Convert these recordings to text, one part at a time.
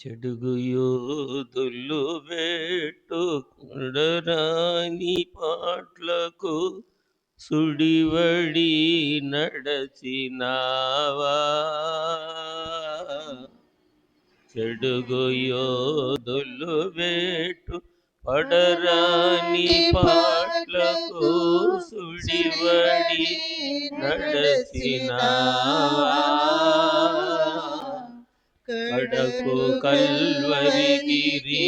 చెడుగు యోధులు వేట్టుకుండరాని పాట్లకు సుడివడి నడచినావా. చెడుగు యోధులు వేటు పడరాని పాట్లకు సుడివడి నడచినావా. కడకు కల్వరిగిరి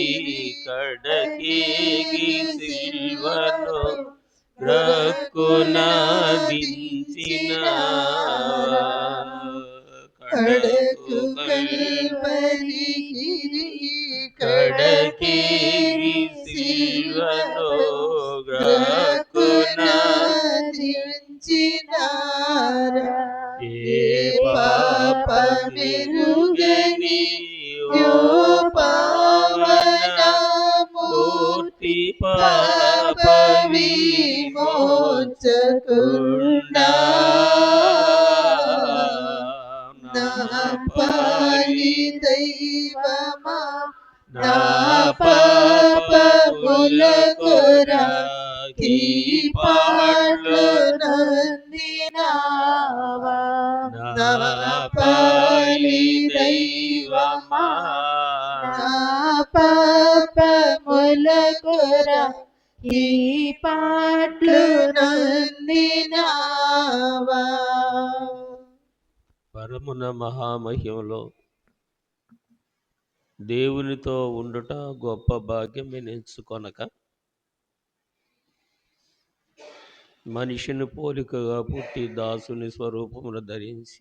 కడకేగి సిల్వను రక్కునాదించినావా. కడకు కల్వరిగిరి కడకేగి సిల్వను రక్కునాదించినారా. ఏ పాపమెరుగని ఓ పావన మూర్తి పాప విమోచకుడా. నా పాలి దైవమా నా పాపముల కొరకి పాటలు నందినావా. నా పాలి దైవమా నా పాపముల కొరకి పాటలు నందినావా. పరమున మహామహిమలో దేవునితో ఉండుట గొప్ప భాగ్యం ఎంచుకొనక మనిషిని పోలికగా పుట్టి దాసుని స్వరూపమును ధరించి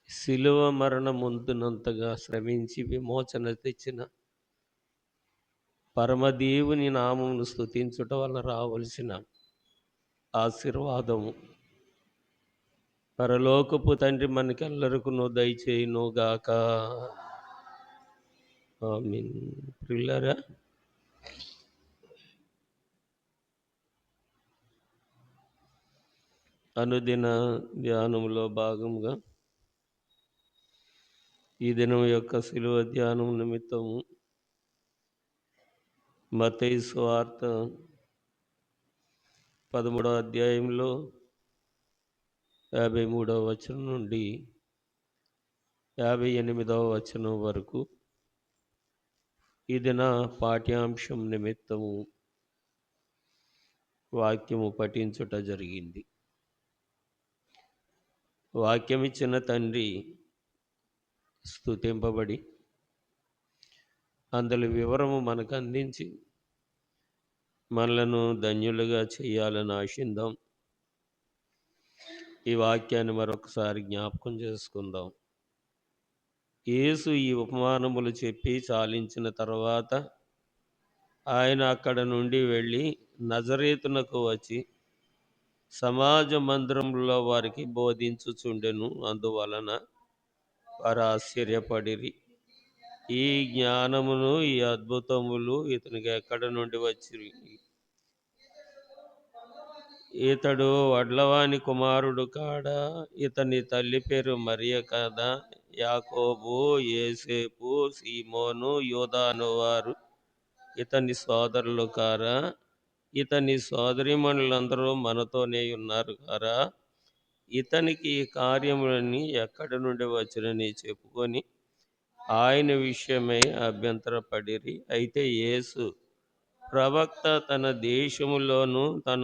శిలువ మరణముందునంతగా శ్రమించి విమోచన తెచ్చిన పరమదేవుని నామమును స్తుతించుట వలన రావలసిన ఆశీర్వాదము పరలోకపు తండ్రి మనకెల్లరికును దయచేయును గాక. ఆమేన్. ప్రియులారా, అనుదిన ధ్యానములో భాగంగా ఈ దినం యొక్క శిలువ ధ్యానం నిమిత్తము మత్తయి సువార్త 13వ అధ్యాయంలో 53వ వచనం నుండి 58వ వచనం వరకు ఈ దిన పాఠ్యాంశం నిమిత్తము వాక్యము పఠించుట జరిగింది. వాక్యం ఇచ్చిన తండ్రి స్తుతింపబడి అందులో వివరము మనకు అందించి మనలను ధన్యులుగా చేయాలని ఆశిద్దాం. ఈ వాక్యాన్ని మరొకసారి జ్ఞాపకం చేసుకుందాం. యేసు ఈ ఉపమానములు చెప్పి చాలించిన తర్వాత ఆయన అక్కడ నుండి వెళ్ళి నజరేతునకు వచ్చి సమాజ మందిరంలో వారికి బోధించుచుండెను. అందువలన వారు ఆశ్చర్యపడిరి. ఈ జ్ఞానమును ఈ అద్భుతములు ఇతనికి ఎక్కడ నుండి వచ్చిరి? ఇతడు వడ్లవాని కుమారుడు కాడా? ఇతని తల్లి పేరు మరియ కాదా? యాకోబు, యోసేపు, సీమోను, యూదాను వారు ఇతని సోదరులు కారా? ఇతని సోదరీమణులందరూ మనతోనే ఉన్నారు కారా? ఇతనికి ఈ కార్యములన్నీ ఎక్కడి నుండి వచ్చినని చెప్పుకొని ఆయన విషయమై అభ్యంతరపడిరి. అయితే యేసు ప్రవక్త తన దేశములోను తన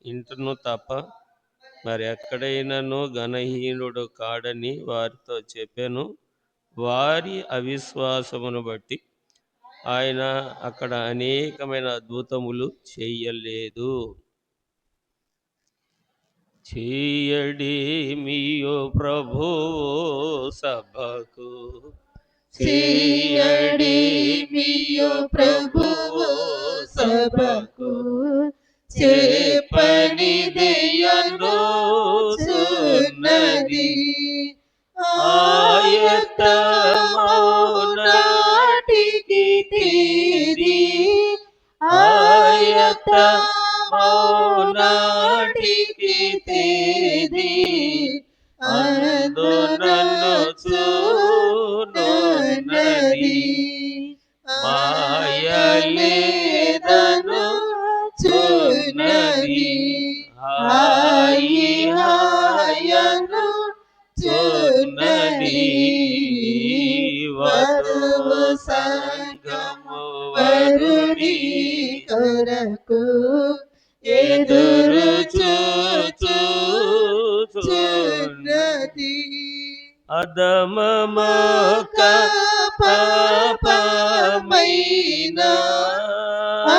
ఇంటను తప్ప మరి ఎక్కడైనాను ఘనహీనుడు కాడని వారితో చెప్పాను. వారి అవిశ్వాసమును బట్టి ఆయన అక్కడ అనేకమైన అద్భుతములు చేయలేదు. చేయడేమియో ప్రభువో సభకు, చేయడేమియో ప్రభువో సభకు, చెప్పనిదెయనుచున్నది ఆయత్తమౌనాటికి తీరి, ఆయత్తమౌనాటికి తీరి అందు నన్ను మాయలేదను చున్నది హాయి హాయను చున్నది వధువు సంగము వరుని కొరకు ఎదురు చూచుచున్నది అధమమొక పాపమైన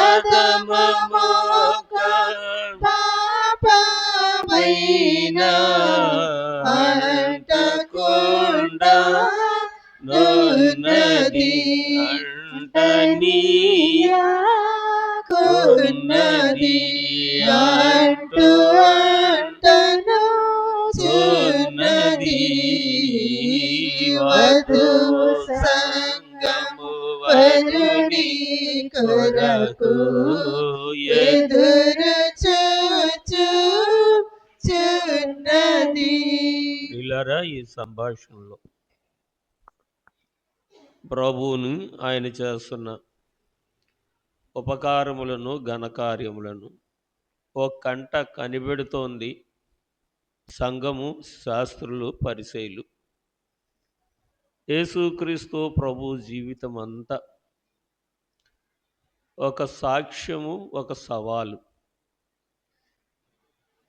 అధమమొక పాపమైన అంటకుండా నున్నది అంటనీయ కొన్నది అంటూ అంటను చున్నది వధువు సంగము వరుని కొరకు ఎదురు చూచుచున్నది. ప్రియులారా, ఈ సంభాషణలో ప్రభువుని ఆయన చేస్తున్న ఉపకారములను ఘనకార్యములను ఓ కంట కనిపెడుతోంది సంఘము, శాస్త్రులు, పరిసయ్యులు. యేసుక్రీస్తు ప్రభు జీవితం అంతా ఒక సాక్ష్యము, ఒక సవాలు.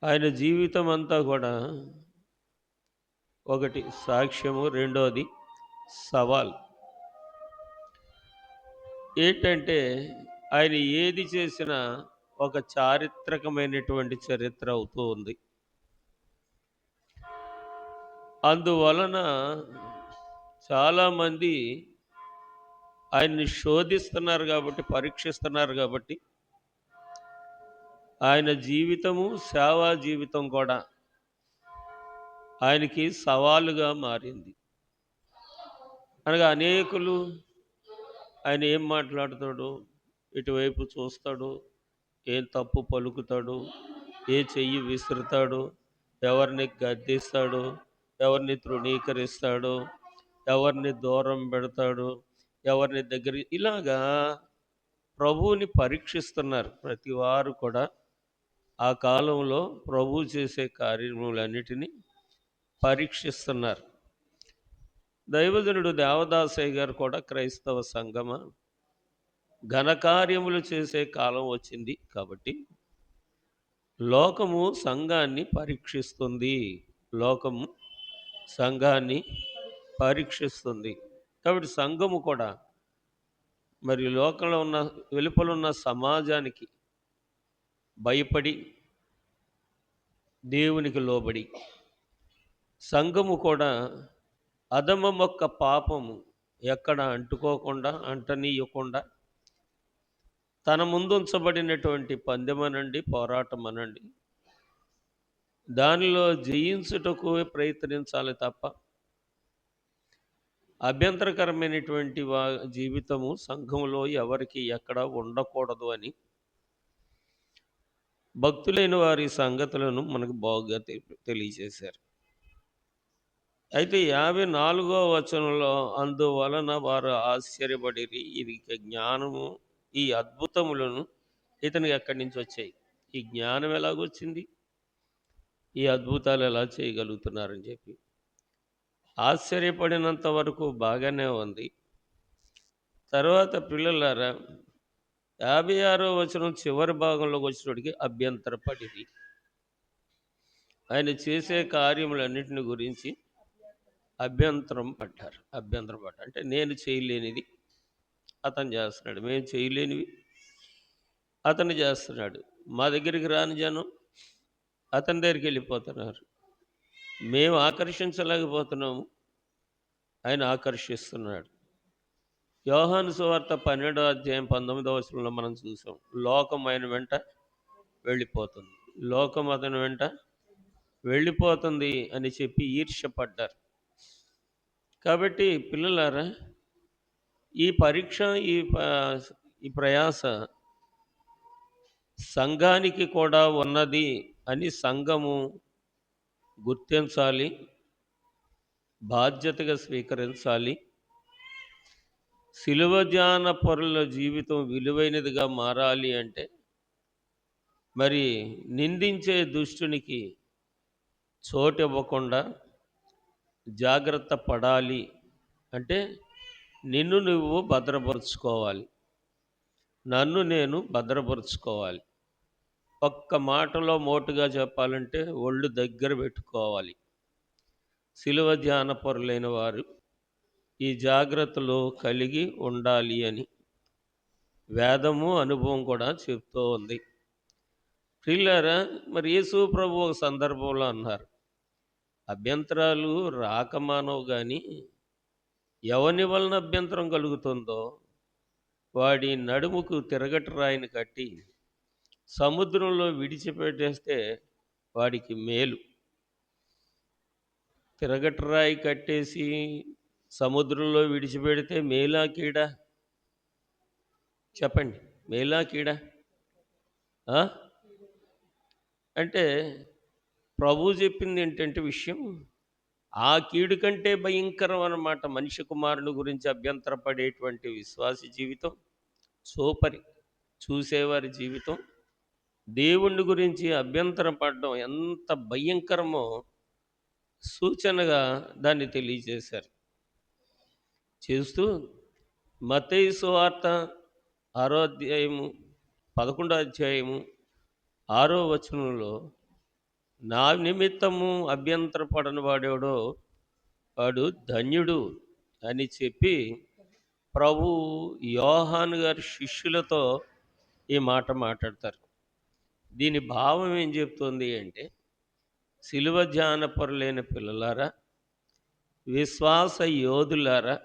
ఆయన జీవితం అంతా కూడా ఒకటి సాక్ష్యము, రెండోది సవాల్. ఏంటంటే ఆయన ఏది చేసినా ఒక చారిత్రకమైనటువంటి చరిత్ర అవుతూ ఉంది. అందువలన చాలామంది ఆయన్ని శోధిస్తున్నారు కాబట్టి, పరీక్షిస్తున్నారు కాబట్టి ఆయన జీవితము, సేవా జీవితం కూడా ఆయనకి సవాలుగా మారింది. అనగా అనేకులు ఆయన ఏం మాట్లాడతాడు, ఇటువైపు చూస్తాడు, ఏం తప్పు పలుకుతాడు, ఏ చెయ్యి విసురుతాడు, ఎవరిని గద్దిస్తాడు, ఎవరిని తృణీకరిస్తాడు, ఎవరిని దూరం పెడతాడు, ఎవరిని దగ్గర, ఇలాగా ప్రభువుని పరీక్షిస్తున్నారు. ప్రతి వారు కూడా ఆ కాలంలో ప్రభువు చేసే కార్యములన్నిటినీ పరీక్షిస్తున్నారు. దైవజనుడు దేవదాసయ్య గారు కూడా క్రైస్తవ సంఘమ ఘనకార్యములు చేసే కాలం వచ్చింది కాబట్టి లోకము సంఘాన్ని పరీక్షిస్తుంది. లోకము సంఘాన్ని పరీక్షిస్తుంది. కాబట్టి సంఘము కూడా మరి లోకంలో ఉన్న వెలుపలున్న సమాజానికి భయపడి దేవునికి లోబడి, సంఘము కూడా అధమ మొక్క పాపము ఎక్కడ అంటుకోకుండా, అంటనీయకుండా తన ముందుంచబడినటువంటి పందెమనండి, పోరాటం అనండి, దానిలో జయించుటకు ప్రయత్నించాలి తప్ప అభ్యంతరకరమైనటువంటి జీవితము సంఘంలో ఎవరికి ఎక్కడ ఉండకూడదు అని భక్తులైన వారి సంగతులను మనకు బాగా తెలియజేశారు. అయితే 54వ వచనంలో అందువలన వారు ఆశ్చర్యపడిరి, ఇది జ్ఞానము, ఈ అద్భుతములను ఇతనికి ఎక్కడి నుంచి వచ్చాయి, ఈ జ్ఞానం ఎలాగొచ్చింది, ఈ అద్భుతాలు ఎలా చేయగలుగుతున్నారని చెప్పి ఆశ్చర్యపడినంత వరకు బాగానే ఉంది. తర్వాత పిల్లలారా 56వ వచనం చివరి భాగంలోకి వచ్చినప్పటికీ అభ్యంతరపడిరి. ఆయన చేసే కార్యములన్నింటిని గురించి అభ్యంతరపడ్డారు. అంటే నేను చేయలేనిది అతను చేస్తున్నాడు, మేము చేయలేనివి అతను చేస్తున్నాడు, మా దగ్గరికి రాని జనం అతని దగ్గరికి వెళ్ళిపోతున్నారు, మేము ఆకర్షించలేకపోతున్నాము, ఆయన ఆకర్షిస్తున్నాడు. యోహాను సువార్త 12వ అధ్యాయం 19వ వచనంలో మనం చూసాం, లోకం ఆయన వెంట వెళ్ళిపోతుంది, లోకం అతని వెంట వెళ్ళిపోతుంది అని చెప్పి ఈర్ష్యపడ్డారు. కాబట్టి పిల్లలారా, ఈ పరీక్ష, ఈ ప్రయాస సంఘానికి కూడా ఉన్నది అని సంఘము గుర్తించాలి, బాధ్యతగా స్వీకరించాలి. శిలువ ధ్యాన పరుల జీవితం విలువైనదిగా మారాలి అంటే మరి నిందించే దుష్టునికి చోటు ఇవ్వకుండా జాగ్రత్త పడాలి అంటే నిన్ను నువ్వు భద్రపరుచుకోవాలి, నన్ను నేను భద్రపరుచుకోవాలి. ఒక్క మాటలో మోటుగా చెప్పాలంటే ఒళ్ళు దగ్గర పెట్టుకోవాలి. శిలువ ధ్యాన పరులైన వారు ఈ జాగ్రత్తలు కలిగి ఉండాలి అని వేదము అనుభవం కూడా చెప్తూ ఉంది. ప్రియులారా, మరి యేసు ప్రభు ఒక సందర్భంలో అన్నారు, అభ్యంతరాలు రాకమానవు కానీ ఎవని వలన అభ్యంతరం కలుగుతుందో వాడి నడుముకు తిరగటి రాయిని కట్టి సముద్రంలో విడిచిపెట్టేస్తే వాడికి మేలు. తిరగటి రాయి కట్టేసి సముద్రంలో విడిచిపెడితే మేలా కీడా? చెప్పండి, మేలా కీడా? ఆ? అంటే ప్రభు చెప్పింది ఏంటంటే విషయం, ఆ కీడు కంటే భయంకరం అన్నమాట మనిషి కుమారుని గురించి అభ్యంతరపడేటువంటి విశ్వాసి జీవితం. సూపరి చూసేవారి జీవితం దేవుణ్ణి గురించి అభ్యంతరం పడడం ఎంత భయంకరమో సూచనగా దాన్ని తెలియజేశారు. చేస్తూ మత్తయి సువార్త 6వ అధ్యాయము 11వ అధ్యాయము 6వ వచనంలో నా నిమిత్తము అభ్యంతరపడని వాడెవడో వాడు ధన్యుడు అని చెప్పి ప్రభు యోహాను గారి శిష్యులతో ఈ మాట మాట్లాడతారు. దీని భావం ఏం చెప్తుంది అంటే, శిలువ ధ్యానపరులైన పిల్లలారా, విశ్వాస యోధులారా,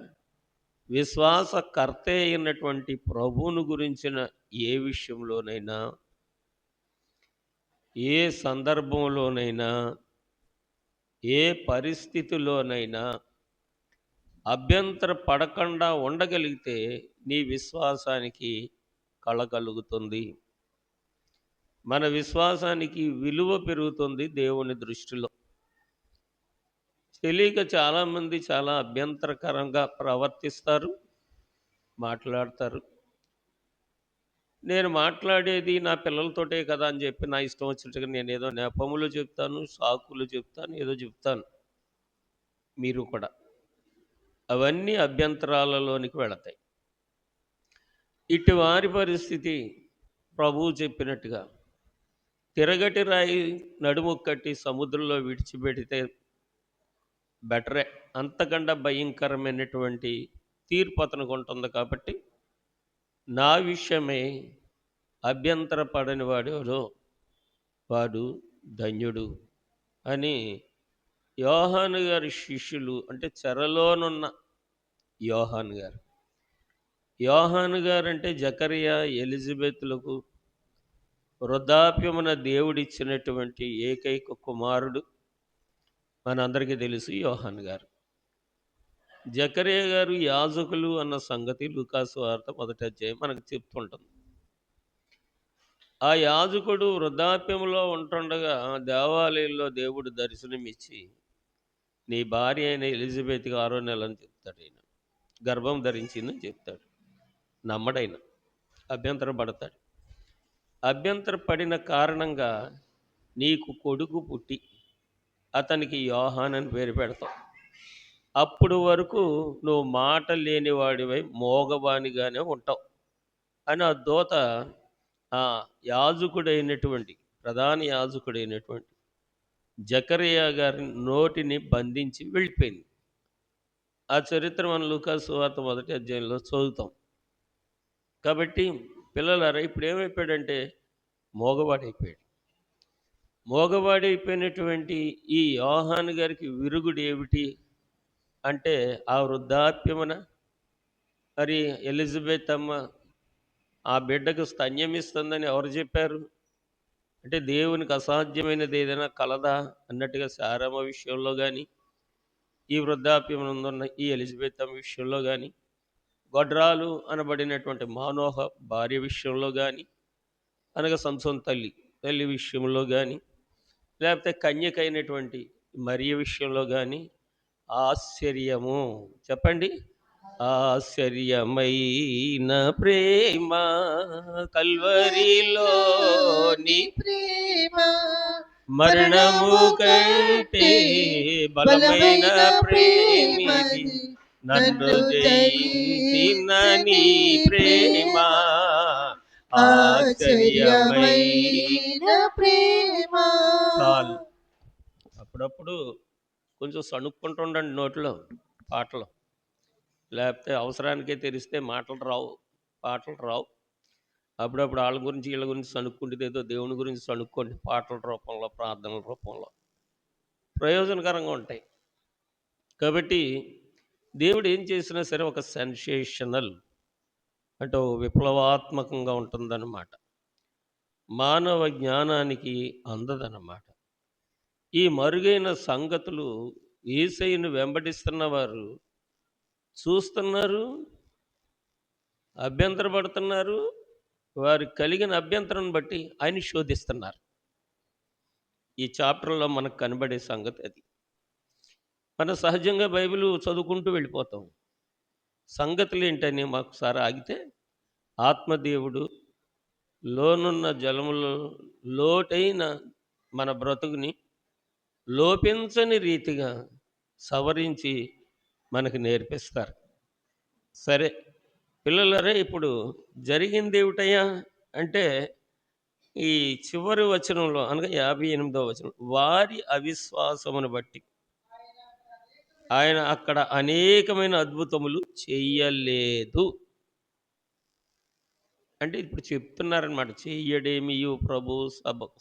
విశ్వాసకర్త అయినటువంటి ప్రభువును గురించిన ఏ విషయంలోనైనా, ఏ సందర్భంలోనైనా, ఏ పరిస్థితిలోనైనా అభ్యంతర పడకుండా ఉండగలిగితే నీ విశ్వాసానికి కలగలుగుతుంది. మన విశ్వాసానికి విలువ పెరుగుతుంది దేవుని దృష్టిలో. తెలియక చాలామంది చాలా అభ్యంతరకరంగా ప్రవర్తిస్తారు, మాట్లాడతారు. నేను మాట్లాడేది నా పిల్లలతోటే కదా అని చెప్పి నా ఇష్టం వచ్చినట్టుగా నేను ఏదో నెపములు చెప్తాను, సాకులు చెప్తాను, ఏదో చెప్తాను. మీరు కూడా అవన్నీ అభ్యంతరాలలోనికి వెళతాయి. ఇటు వారి పరిస్థితి ప్రభువు చెప్పినట్టుగా తిరగటి రాయి నడుము కట్టి సముద్రంలో విడిచిపెడితే బెటరే. అంతకన్నా భయంకరమైనటువంటి తీర్పు అతనికి ఉంటుంది. కాబట్టి నా విషయమే అభ్యంతర పడని వాడెవడో వాడు ధన్యుడు అని యోహాను గారి శిష్యులు, అంటే చెరలోనున్న యోహాను గారు అంటే జకరియా ఎలిజబెత్లకు వృద్ధాప్యమున దేవుడిచ్చినటువంటి ఏకైక కుమారుడు మనందరికీ తెలుసు యోహాను గారు. జకరియా గారు యాజకులు అన్న సంగతి లూకాసు వార్త 1వ అధ్యాయం మనకు చెప్తుంటుంది. ఆ యాజకుడు వృద్ధాప్యంలో ఉంటుండగా దేవాలయంలో దేవుడు దర్శనమిచ్చి నీ భార్య అయిన ఎలిజబెత్కి 6వ నెలని చెప్తాడు. ఆయన గర్భం ధరించిందని చెప్తాడు. నమ్మడైన అభ్యంతర పడతాడు. అభ్యంతర పడిన కారణంగా నీకు కొడుకు పుట్టి అతనికి యోహాన్ అని పేరు పెడతావు. అప్పుడు వరకు నువ్వు మాట లేనివాడివై మోగవానిగానే ఉంటావు అని ఆ దూత ఆ యాజకుడైనటువంటి ప్రధాన యాజకుడైనటువంటి జకరియా గారి నోటిని బంధించి వెళ్ళిపోయింది. ఆ చరిత్ర మన లూకాసు వార్త 1వ అధ్యాయంలో చదువుతాం. కాబట్టి పిల్లలారా, ఇప్పుడు ఏమైపోయాడంటే మోగవాడైపోయాడు. మోగవాడైపోయినటువంటి ఈ యోహాను గారికి విరుగుడు ఏమిటి అంటే, ఆ వృద్ధాప్యమున మరి ఎలిజబెత్ అమ్మ ఆ బిడ్డకు స్తన్యమిస్తుందని ఎవరు చెప్పారు? అంటే దేవునికి అసాధ్యమైనది ఏదైనా కలదా అన్నట్టుగా శారమ్మ విషయంలో కానీ, ఈ వృద్ధాప్యమునందున్న ఈ ఎలిజబెత్ అమ్మ విషయంలో కానీ, గొడ్రాలు అనబడినటువంటి మానోహ భార్య విషయంలో కానీ, అనగా సంసోన్ తల్లి విషయంలో కానీ, లేకపోతే కన్యకైనటువంటి మరియ విషయంలో కానీ ఆశ్చర్యము. చెప్పండి, ఆశ్చర్యమైన ప్రేమ కల్వరిలో నీ ప్రేమ మరణము కంటే బలమైన బలమైన ప్రేమిది ప్రేమది నన్ను నన్ను జయించిన నీ జయించని ప్రేమ ఆశ్చర్యమైన ఆశ్చర్యమైన ప్రేమ. చాలు. అప్పుడప్పుడు కొంచెం సణుక్కుంటుండండి నోట్లో పాటలు, లేకపోతే అవసరానికే తెరిస్తే మాటలు రావు, పాటలు రావు. అప్పుడప్పుడు వాళ్ళ గురించి వీళ్ళ గురించి సణుక్కుంటే ఏదో దేవుని గురించి సణుక్కోండి, పాటల రూపంలో ప్రార్థనల రూపంలో ప్రయోజనకరంగా ఉంటాయి. కాబట్టి దేవుడు ఏం చేసినా సరే ఒక సెన్సేషనల్ అంటే ఓ విప్లవాత్మకంగా ఉంటుందన్నమాట. మానవ జ్ఞానానికి అందదన్నమాట. ఈ మరుగైన సంగతులు యేసయ్యను వెంబడిస్తున్న వారు చూస్తున్నారు, అభ్యంతరపడుతున్నారు, వారికి కలిగిన అభ్యంతరం బట్టి ఆయన శోధిస్తున్నారు. ఈ చాప్టర్లో మనకు కనబడే సంగతి అది. మనం సహజంగా బైబిల్ చదువుకుంటూ వెళ్ళిపోతాం. సంగతులు ఏంటని మాకుసారి ఆగితే, ఆత్మదేవుడు లోనున్న జలములో లోటైన మన బ్రతుకుని లోపించని రీతిగా సవరించి మనకు నేర్పిస్తారు. సరే పిల్లలరే, ఇప్పుడు జరిగింది ఏమిటయ్యా అంటే, ఈ చివరి వచనంలో అనగా 58వ వచనం, వారి అవిశ్వాసమును బట్టి ఆయన అక్కడ అనేకమైన అద్భుతములు చెయ్యలేదు. అంటే ఇప్పుడు చెప్తున్నారనమాట, చెయ్యడేమియు ప్రభు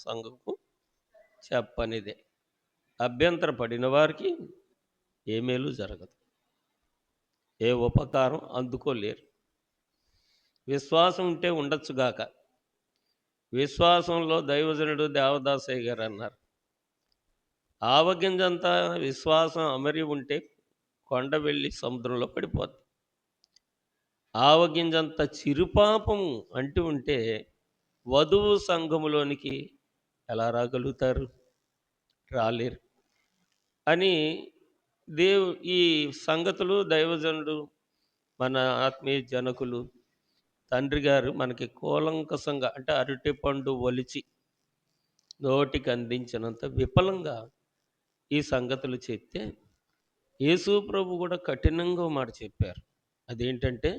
సంఘకు చెప్పనిదే. అభ్యంతర పడిన వారికి ఏ మేలు జరగదు, ఏ ఉపకారం అందుకోలేరు. విశ్వాసం ఉంటే ఉండొచ్చుగాక. విశ్వాసంలో దైవజనుడు దేవదాసయ్య గారు అన్నారు, ఆవగింజంతా విశ్వాసం అమరి ఉంటే కొండ వెళ్ళి సముద్రంలో పడిపోద్ది. ఆవగింజంత చిరుపాపము అంటూ ఉంటే వధువు సంఘములోనికి ఎలా రాగలుగుతారు? రాలేరు అని ఈ సంగతులు దైవజనుడు, మన ఆత్మీయ జనకులు, తండ్రి గారు మనకి కూలంకసంగా అంటే అరటిపండు ఒలిచి నోటికి అందించినంత విఫలంగా ఈ సంగతులు చెప్తే, యేసు ప్రభు కూడా కఠినంగా మాట చెప్పారు. అదేంటంటే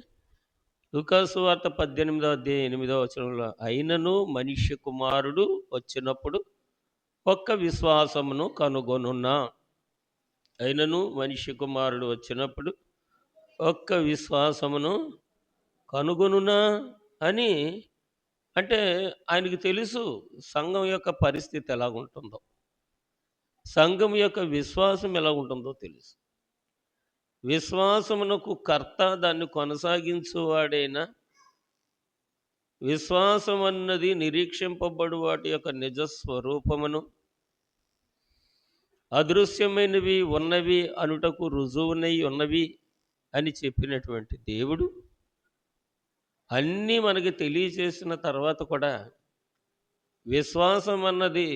లూకాసు వార్త 18వ అధ్యాయం 8వ వచనంలో, అయినను మనుష్య కుమారుడు వచ్చినప్పుడు ఒక్క విశ్వాసమును కనుగొనున్నా. అయినను మనుష్య కుమారుడు వచ్చినప్పుడు ఒక్క విశ్వాసమును కనుగొనునా అని. అంటే ఆయనకి తెలుసు సంఘం యొక్క పరిస్థితి ఎలాగుంటుందో, సంఘం యొక్క విశ్వాసం ఎలా ఉంటుందో తెలుసు. విశ్వాసమునకు కర్త, దాన్ని కొనసాగించువాడైన, విశ్వాసం అన్నది నిరీక్షింపబడు వాటి యొక్క నిజస్వరూపమును, అదృశ్యమైనవి ఉన్నవి అనుటకు రుజువునై ఉన్నవి అని చెప్పినటువంటి దేవుడు అన్నీ మనకి తెలియచేసిన తర్వాత కూడా విశ్వాసం అన్నది,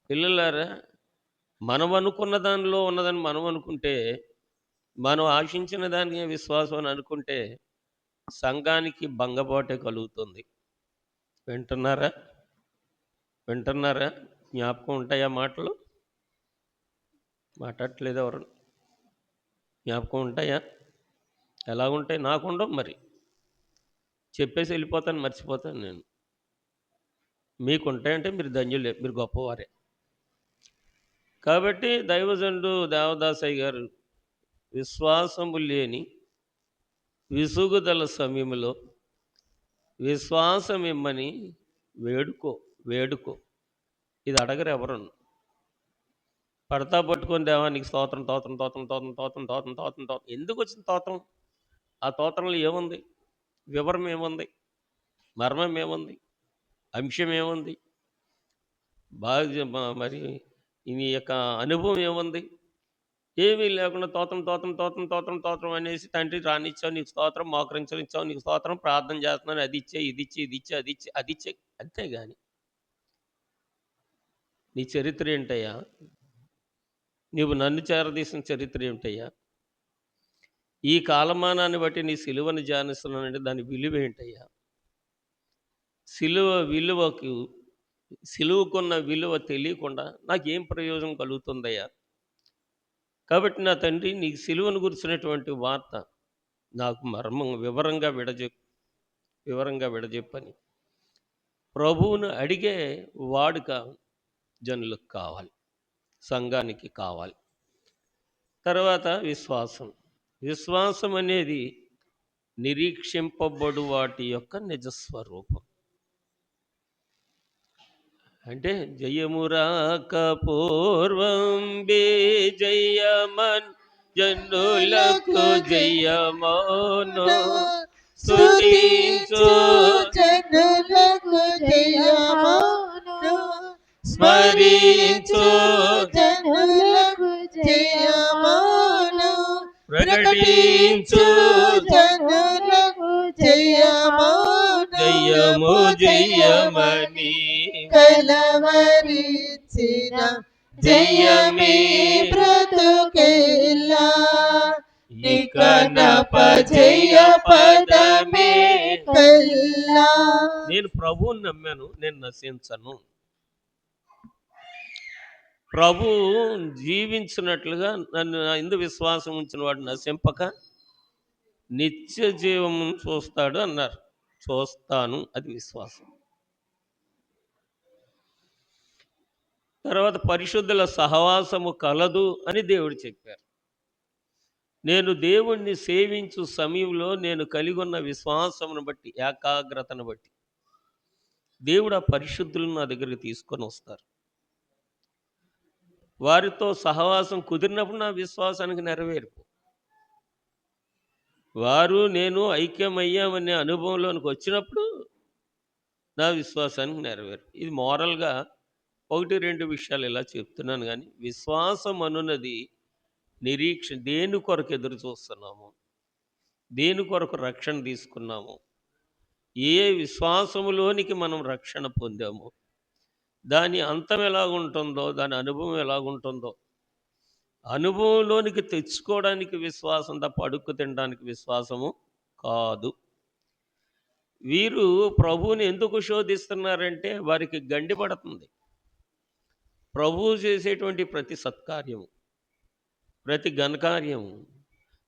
పిల్లలారా, మనం అనుకున్న దానిలో ఉన్నదని మనం అనుకుంటే, మనం ఆశించిన దానికి విశ్వాసం అని అనుకుంటే సంఘానికి భంగపాటే కలుగుతుంది. వింటున్నారా? వింటున్నారా? జ్ఞాపకం ఉంటాయా మాటలు? మాట్లాడట్లేదు ఎవరు? జ్ఞాపకం ఉంటాయా? ఎలా ఉంటాయి? నాకుండవు మరి. చెప్పేసి వెళ్ళిపోతాను, మర్చిపోతాను నేను. మీకుంటాయంటే మీరు ధన్యులే, మీరు గొప్పవారే. కాబట్టి దైవజనుడు దేవదాసయ్య గారు విశ్వాసము లేని విసుగుదల సమయంలో విశ్వాసం ఇమ్మని వేడుకో వేడుకో. ఇది అడగరు ఎవరు. పడతా పట్టుకొని దేవానికి స్తోత్రం తోత్రం తోత్రం తోత్రం తోత్రం తోత్రం తోత్రం తోత్రం. ఎందుకు వచ్చిన తోత్రం? ఆ తోత్రంలో ఏముంది? వివరం ఏముంది? మర్మం ఏముంది? అంశం ఏముంది? బాగా మరి ఈ యొక్క అనుభవం ఏముంది? ఏమీ లేకుండా తోత్రం తోత్రం తోత్రం తోత్రం తోత్రం అనేసి, తండ్రి రానిచ్చావు నీకు స్తోత్రం, మోకరించనిచ్చావు నీకు స్తోత్రం, ప్రార్థన చేస్తున్నాను అది ఇచ్చే ఇది ఇచ్చే ఇది ఇచ్చే అది ఇచ్చే అది ఇచ్చే. అంతేగాని నీ చరిత్ర ఏంటయ్యా? నీవు నన్ను చేరదీసిన చరిత్ర ఏమిటయ్యా? ఈ కాలమానాన్ని బట్టి నీ సిలువను ధ్యానిస్తున్నానంటే దాని విలువ ఏంటయ్యా? సిలువ విలువకు సిలువకున్న విలువ తెలియకుండా నాకేం ప్రయోజనం కలుగుతుందయ్యా? కాబట్టి నా తండ్రి నీకు సిలువను గురించినటువంటి వార్త నాకు వివరంగా విడజెప్పని ప్రభువును అడిగే వాడుక జనులకు కావాలి, సంఘానికి కావాలి. తర్వాత విశ్వాసం అనేది నిరీక్షింపబడు వాటి యొక్క నిజస్వరూపం. అంటే జయమురాక పూర్వం జయమన్ జనులకు జయమోను స్తుతించు జనులకు జయమోను స్మరించు జనులకు జయమోను ప్రకటించు జనులకు జయమోను జయము జయమని కలవరించిన జయమే బ్రతుకెల్లా ఇక జయ పదమే కల్లా. నేను ప్రభువుని నమ్మాను, నేను నశించను. ప్రభు జీవించినట్లుగా నన్ను ఎందు విశ్వాసం ఉంచిన వాడు నశింపక నిత్య జీవమును చూస్తాడు అన్నారు. చూస్తాను, అది విశ్వాసం. తర్వాత పరిశుద్ధుల సహవాసము కలదు అని దేవుడు చెప్పారు. నేను దేవుణ్ణి సేవించు సమయంలో నేను కలిగి ఉన్న విశ్వాసమును బట్టి, ఏకాగ్రతను బట్టి దేవుడు ఆ పరిశుద్ధులను నా దగ్గరికి తీసుకొని వస్తారు. వారితో సహవాసం కుదిరినప్పుడు నా విశ్వాసానికి నెరవేర్పు. వారు నేను ఐక్యమయ్యామనే అనుభవంలోనికి వచ్చినప్పుడు నా విశ్వాసానికి నెరవేర్పు. ఇది మోరల్గా 1-2 విషయాలు ఇలా చెప్తున్నాను. కానీ విశ్వాసం అనున్నది దేని కొరకు ఎదురు చూస్తున్నాము, దేని కొరకు రక్షణ తీసుకున్నాము, ఏ విశ్వాసములోనికి మనం రక్షణ పొందాము, దాని అంతం ఎలాగుంటుందో, దాని అనుభవం ఎలాగుంటుందో, అనుభవంలోనికి తెచ్చుకోవడానికి విశ్వాసం తప్ప అడుక్కు తినడానికి విశ్వాసము కాదు. వీరు ప్రభువుని ఎందుకు శోధిస్తున్నారంటే వారికి గండి పడుతుంది. ప్రభువు చేసేటువంటి ప్రతి సత్కార్యము, ప్రతి ఘనకార్యము,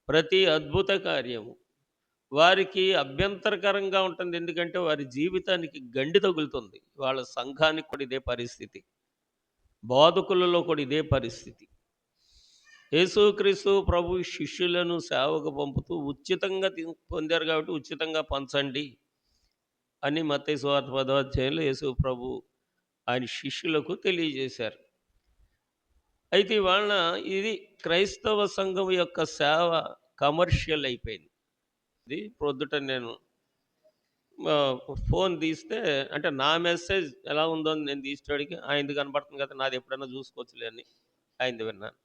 ప్రతి అద్భుత కార్యము వారికి అభ్యంతరకరంగా ఉంటుంది. ఎందుకంటే వారి జీవితానికి గండి తగులుతుంది. వాళ్ళ సంఘానికి కూడా ఇదే పరిస్థితి, బోధకులలో కూడా ఇదే పరిస్థితి. యేసుక్రీస్తు ప్రభు శిష్యులను సేవకు పంపుతూ ఉచితంగా పొందారు కాబట్టి ఉచితంగా పంచండి అని మత్తయి సువార్త 10వ అధ్యాయంలో యేసు ప్రభు ఆయన శిష్యులకు తెలియజేశారు. అయితే ఇవాళ ఇది క్రైస్తవ సంఘం యొక్క సేవ కమర్షియల్ అయిపోయింది. ఇది ప్రొద్దుట నేను ఫోన్ తీస్తే, అంటే నా మెసేజ్ ఎలా ఉందో అని నేను తీసేవాడికి ఆయనది కనపడుతుంది కదా, నాది ఎప్పుడైనా చూసుకోవచ్చులే అని ఆయనది విన్నాను.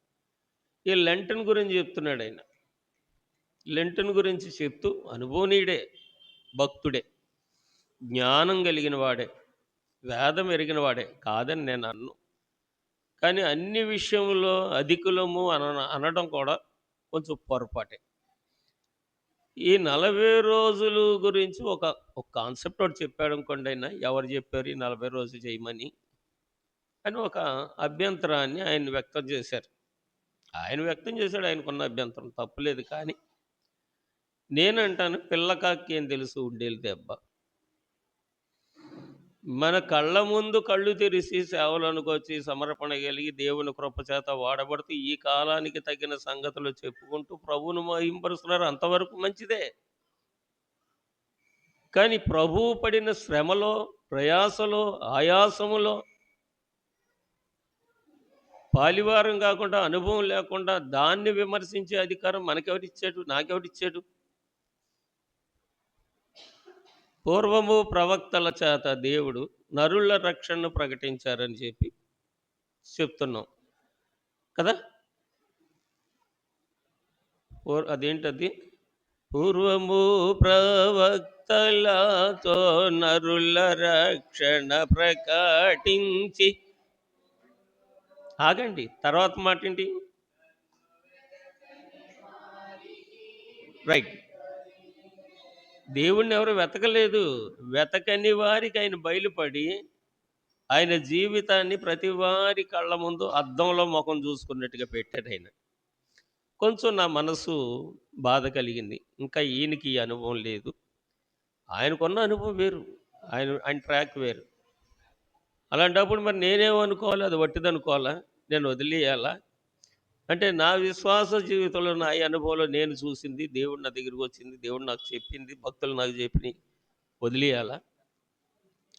ఈ లెంటన్ గురించి చెప్తున్నాడు ఆయన. లెంటన్ గురించి చెప్తూ అనుభవనీయుడే, భక్తుడే, జ్ఞానం కలిగిన వాడే, వేదం ఎరిగిన వాడే కాదని నేను అన్ను. కానీ అన్ని విషయంలో అధికులము అనడం కూడా కొంచెం పొరపాటే. ఈ 40 రోజులు గురించి ఒక కాన్సెప్ట్ ఒకటి చెప్పాడు అనుకోండి. ఆయన ఎవరు చెప్పారు ఈ 40 రోజులు చేయమని అని ఒక అభ్యంతరాన్ని ఆయన వ్యక్తం చేశారు. ఆయనకున్న అభ్యంతరం తప్పులేదు. కానీ నేనంటాను, పిల్లకాకి ఏం తెలుసు ఉండేది దెబ్బ. మన కళ్ళ ముందు కళ్ళు తెరిచి సేవలు అనుకొచ్చి సమర్పణ కలిగి దేవుని కృపచేత వాడబడుతూ ఈ కాలానికి తగిన సంగతులు చెప్పుకుంటూ ప్రభువును మహింపరుస్తున్నారు. అంతవరకు మంచిదే. కానీ ప్రభువు పడిన శ్రమలో, ప్రయాసలో, ఆయాసములో పాలివారం కాకుండా, అనుభవం లేకుండా దాన్ని విమర్శించే అధికారం మనకెవరిచ్చాడు, నాకెవరిచ్చాడు? పూర్వము ప్రవక్తల చేత దేవుడు నరుల రక్షణను ప్రకటించారని చెప్పి చెప్తున్నాం కదా. అదేంటది? పూర్వము ప్రవక్తలతో నరుల రక్షణ ప్రకటించి, ఆగండి, తర్వాత మాట ఏంటి? రైట్. దేవుణ్ణి ఎవరు వెతకలేదు. వెతకని వారికి ఆయన బయలుపడి ఆయన జీవితాన్ని ప్రతి వారి కళ్ళ ముందు అద్దంలో ముఖం చూసుకున్నట్టుగా పెట్టాడు ఆయన. కొంచెం నా మనసు బాధ కలిగింది. ఇంకా ఈయనకి ఈ అనుభవం లేదు. ఆయనకున్న అనుభవం వేరు. ఆయన ట్రాక్ వేరు. అలాంటప్పుడు మరి నేనేమనుకోవాలి? అది వట్టిదనుకోవాలా? నేను వదిలేయాలా? అంటే నా విశ్వాస జీవితంలో నా ఈ అనుభవంలో నేను చూసింది, దేవుడు నా దగ్గరికి వచ్చింది, దేవుడు నాకు చెప్పింది, భక్తులు నాకు చెప్పినయి వదిలేయాలా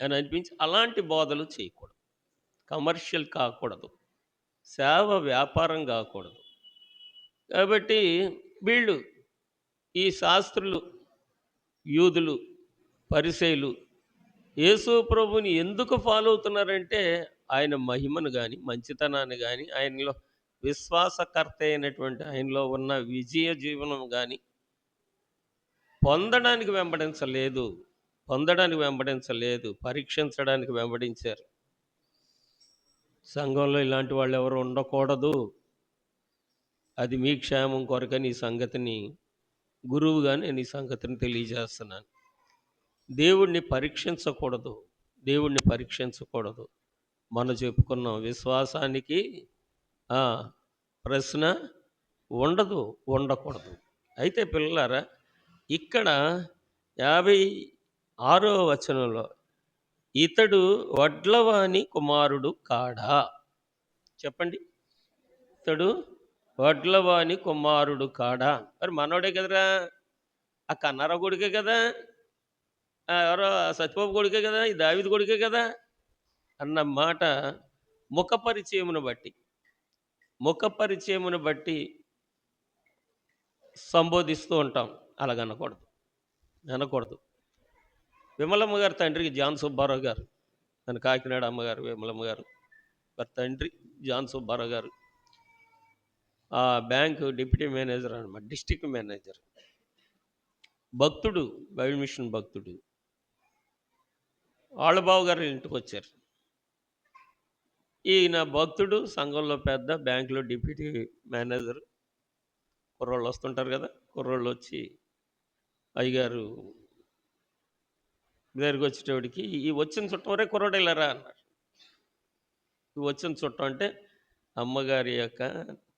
అని అనిపించి అలాంటి బోధలు చేయకూడదు. కమర్షియల్ కాకూడదు. సేవ వ్యాపారం కాకూడదు. కాబట్టి వీళ్ళు ఈ శాస్త్రులు, యూదులు, పరిసయ్యులు యేసు ప్రభువుని ఎందుకు ఫాలో అవుతున్నారంటే ఆయన మహిమను గాని, మంచితనాన్ని గాని, ఆయనలో విశ్వాసకర్త అయినటువంటి ఆయనలో ఉన్న విజయ జీవనం గాని పొందడానికి వెంబడించలేదు. పొందడానికి వెంబడించలేదు. పరీక్షించడానికి వెంబడించారు. సంఘంలో ఇలాంటి వాళ్ళు ఎవరు ఉండకూడదు. అది మీ క్షేమం కొరకని ఈ సంగతిని గురువుగా నేను ఈ సంగతిని తెలియజేస్తున్నాను. దేవుణ్ణి పరీక్షించకూడదు. దేవుణ్ణి పరీక్షించకూడదు. మనం చెప్పుకున్నాం విశ్వాసానికి ఆ, ప్రశ్న ఉండదు, ఉండకూడదు. అయితే పిల్లలారా ఇక్కడ 56వ వచనంలో ఇతడు వడ్లవాని కుమారుడు కాడా? చెప్పండి. ఇతడు వడ్లవాని కుమారుడు కాడా? మరి మనోడే కదరా, ఆ కన్నారావు కొడుకే కదా, ఎవరో సత్యబాబు కొడుకే కదా, ఈ దావీదు కొడుకే కదా అన్న మాట ముఖ పరిచయమును బట్టి సంబోధిస్తూ ఉంటాం. అనకూడదు. విమలమ్మ గారి తండ్రికి జాన్ సుబ్బారావు గారు, మన కాకినాడ అమ్మగారు విమలమ్మ గారు వారి తండ్రి జాన్ సుబ్బారావు గారు ఆ బ్యాంకు డిప్యూటీ మేనేజర్ అనమాట, డిస్ట్రిక్ట్ మేనేజర్, భక్తుడు, బైబిల్ మిషన్ భక్తుడు. వాళ్ళ బావ గారు ఇంటికి వచ్చారు. ఈయన భక్తుడు, సంఘంలో పెద్ద, బ్యాంకులో డిప్యూటీ మేనేజర్. కుర్రోళ్ళు వస్తుంటారు కదా, కుర్రోళ్ళు వచ్చి అయ్యగారు దగ్గరికి వచ్చేటోడికి ఈ వచ్చిన చుట్టం వరే కుర్రోడు వెళ్ళారా అన్నారు. ఈ వచ్చిన చుట్టం అంటే అమ్మగారి యొక్క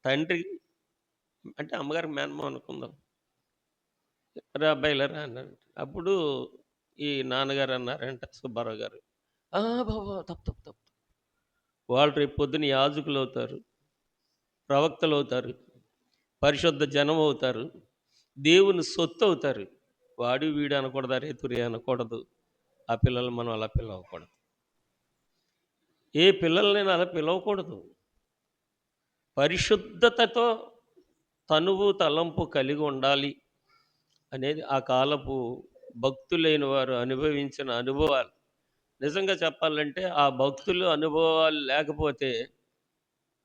తండ్రి, అంటే అమ్మగారికి మేనమామ అనుకుందాం. రా అబ్బాయి వెళ్ళారా అన్నారు. అప్పుడు ఈ నాన్నగారు అన్నారంట, సుబ్బారావు గారు, బాబా తప్పు, వాళ్ళు రేపు పొద్దున యాజకులు అవుతారు, ప్రవక్తలు అవుతారు, పరిశుద్ధ జనం అవుతారు, దేవుని సొత్తు అవుతారు. వాడు వీడు అనకూడదు, అరే తురి అనకూడదు. ఆ పిల్లలు మనం అలా పిలవకూడదు. ఏ పిల్లలనైనా అలా పిలవకూడదు. పరిశుద్ధతతో తనువు తలంపు కలిగి ఉండాలి అనేది ఆ కాలపు భక్తులైన వారు అనుభవించిన అనుభవాలు. నిజంగా చెప్పాలంటే ఆ భక్తులు అనుభవాలు లేకపోతే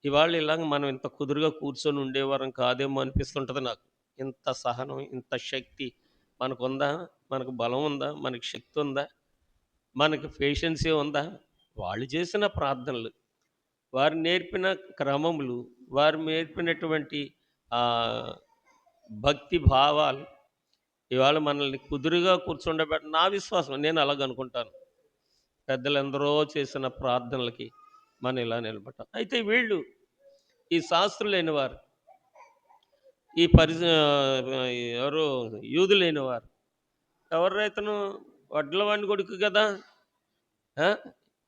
ఇవాళ ఇలాగ మనం ఇంత కుదురుగా కూర్చొని ఉండేవారం కాదేమో అనిపిస్తుంటుంది నాకు. ఇంత సహనం, ఇంత శక్తి మనకుందా? మనకు బలం ఉందా? మనకి శక్తి ఉందా? మనకి పేషెన్సీ ఉందా? వాళ్ళు చేసిన ప్రార్థనలు, వారు నేర్పిన క్రమములు, వారు నేర్పినటువంటి భక్తి భావాలు ఇవాళ మనల్ని కుదురుగా కూర్చుండబెట్ట నా విశ్వాసం, నేను అలాగనుకుంటాను. పెద్దలందరూ చేసిన ప్రార్థనలకి మనం ఇలా నిలబడ్డాం. అయితే వీళ్ళు ఈ శాస్త్రులైన వారు, ఈ ఎవరు యూదులైన వారు, ఎవరు రైతను వడ్లవాణి కొడుకు కదా,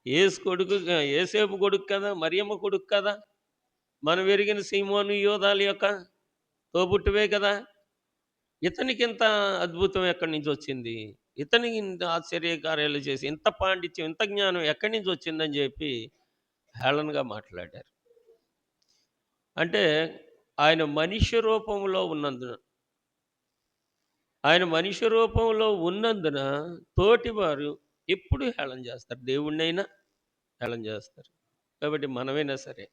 ఏసేపు కొడుకు కదా, మరియమ్మ కొడుకు కదా, మనం ఎరిగిన సీమోను యోధాల యొక్క తోబుట్టువే కదా. ఇతనికి ఇంత అద్భుతం ఎక్కడి నుంచి వచ్చింది? ఇతనికి ఇంత ఆశ్చర్యకార్యాలు చేసి ఇంత పాండిత్యం, ఇంత జ్ఞానం ఎక్కడి నుంచి వచ్చిందని చెప్పి హేళనగా మాట్లాడారు. అంటే ఆయన మనిషి రూపంలో ఉన్నందున తోటివారు ఎప్పుడు హేళన చేస్తారు, దేవుణ్ణైనా హేళన చేస్తారు. కాబట్టి మనమైనా సరే,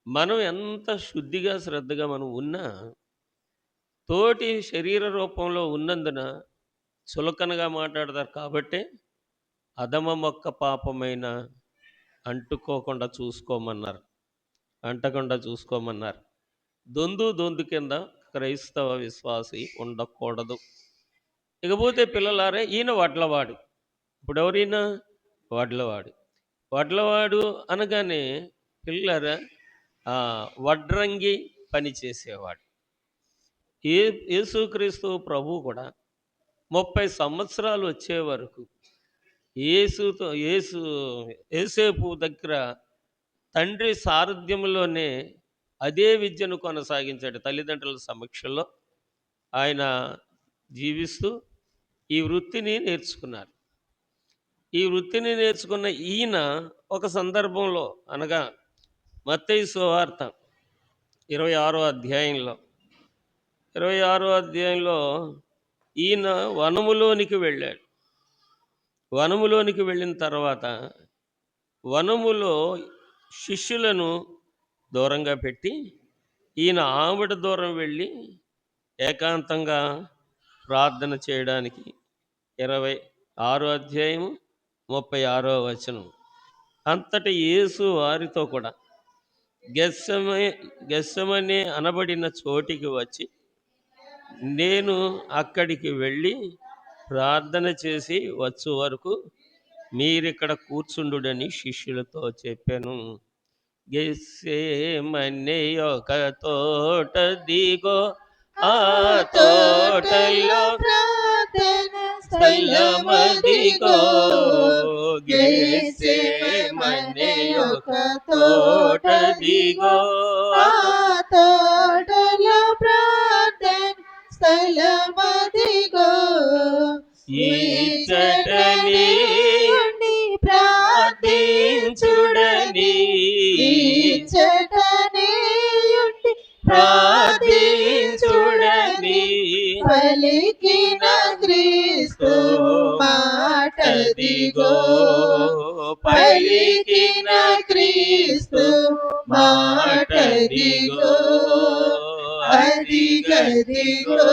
మనం ఎంత శుద్ధిగా శ్రద్ధగా మనం ఉన్నా తోటి శరీర రూపంలో ఉన్నందున చులకనగా మాట్లాడతారు. కాబట్టే అధమ మొక్క పాపమైన అంటకుండా చూసుకోమన్నారు. దొందు కింద క్రైస్తవ విశ్వాసి ఉండకూడదు. ఇకపోతే పిల్లలారా, ఈయన వడ్లవాడు. ఇప్పుడు ఎవరైనా వడ్లవాడు. వడ్లవాడు అనగానే పిల్లలారా, వడ్రంగి పని చేసేవాడు. యేసుక్రీస్తు ప్రభు కూడా 30 సంవత్సరాలు వచ్చే వరకు యేసేపు దగ్గర తండ్రి సారథ్యంలోనే అదే విద్యను కొనసాగించాడు. తల్లిదండ్రుల సమక్షంలో ఆయన జీవిస్తూ ఈ వృత్తిని నేర్చుకున్నారు. ఈ వృత్తిని నేర్చుకున్న ఈయన ఒక సందర్భంలో, అనగా మత్తయి సువార్త 26వ అధ్యాయంలో ఈయన వనములోనికి వెళ్ళాడు. వనములోనికి వెళ్ళిన తర్వాత వనములో శిష్యులను దూరంగా పెట్టి ఈయన ఆవిడ దూరం వెళ్ళి ఏకాంతంగా ప్రార్థన చేయడానికి 26వ అధ్యాయము 36వ వచనం. అంతటి యేసు వారితో కూడా గెత్సెమనే అనబడిన చోటికి వచ్చి, నేను అక్కడికి వెళ్ళి ప్రార్థన చేసి వచ్చు వరకు మీరిక్కడ కూర్చుండుడని శిష్యులతో చెప్పాను. గెత్సెమనే ఒక తోట దిగో, ఆ తోటలో ప్రార్థన స్థలమదిగో. గెత్సెమనే ఒక తోట దిగో, ఆ తోటలో ప్రార్థన స్థలమదిగో. ఇచ్చటనే ఉండి ప్రార్థించుడని, ఇచ్చటనే ఉండి ప్రార్థించుడని పలికిన క్రీస్తు మాటదిగో. పలికిన క్రీస్తు మాటదిగో. అదిగదిగో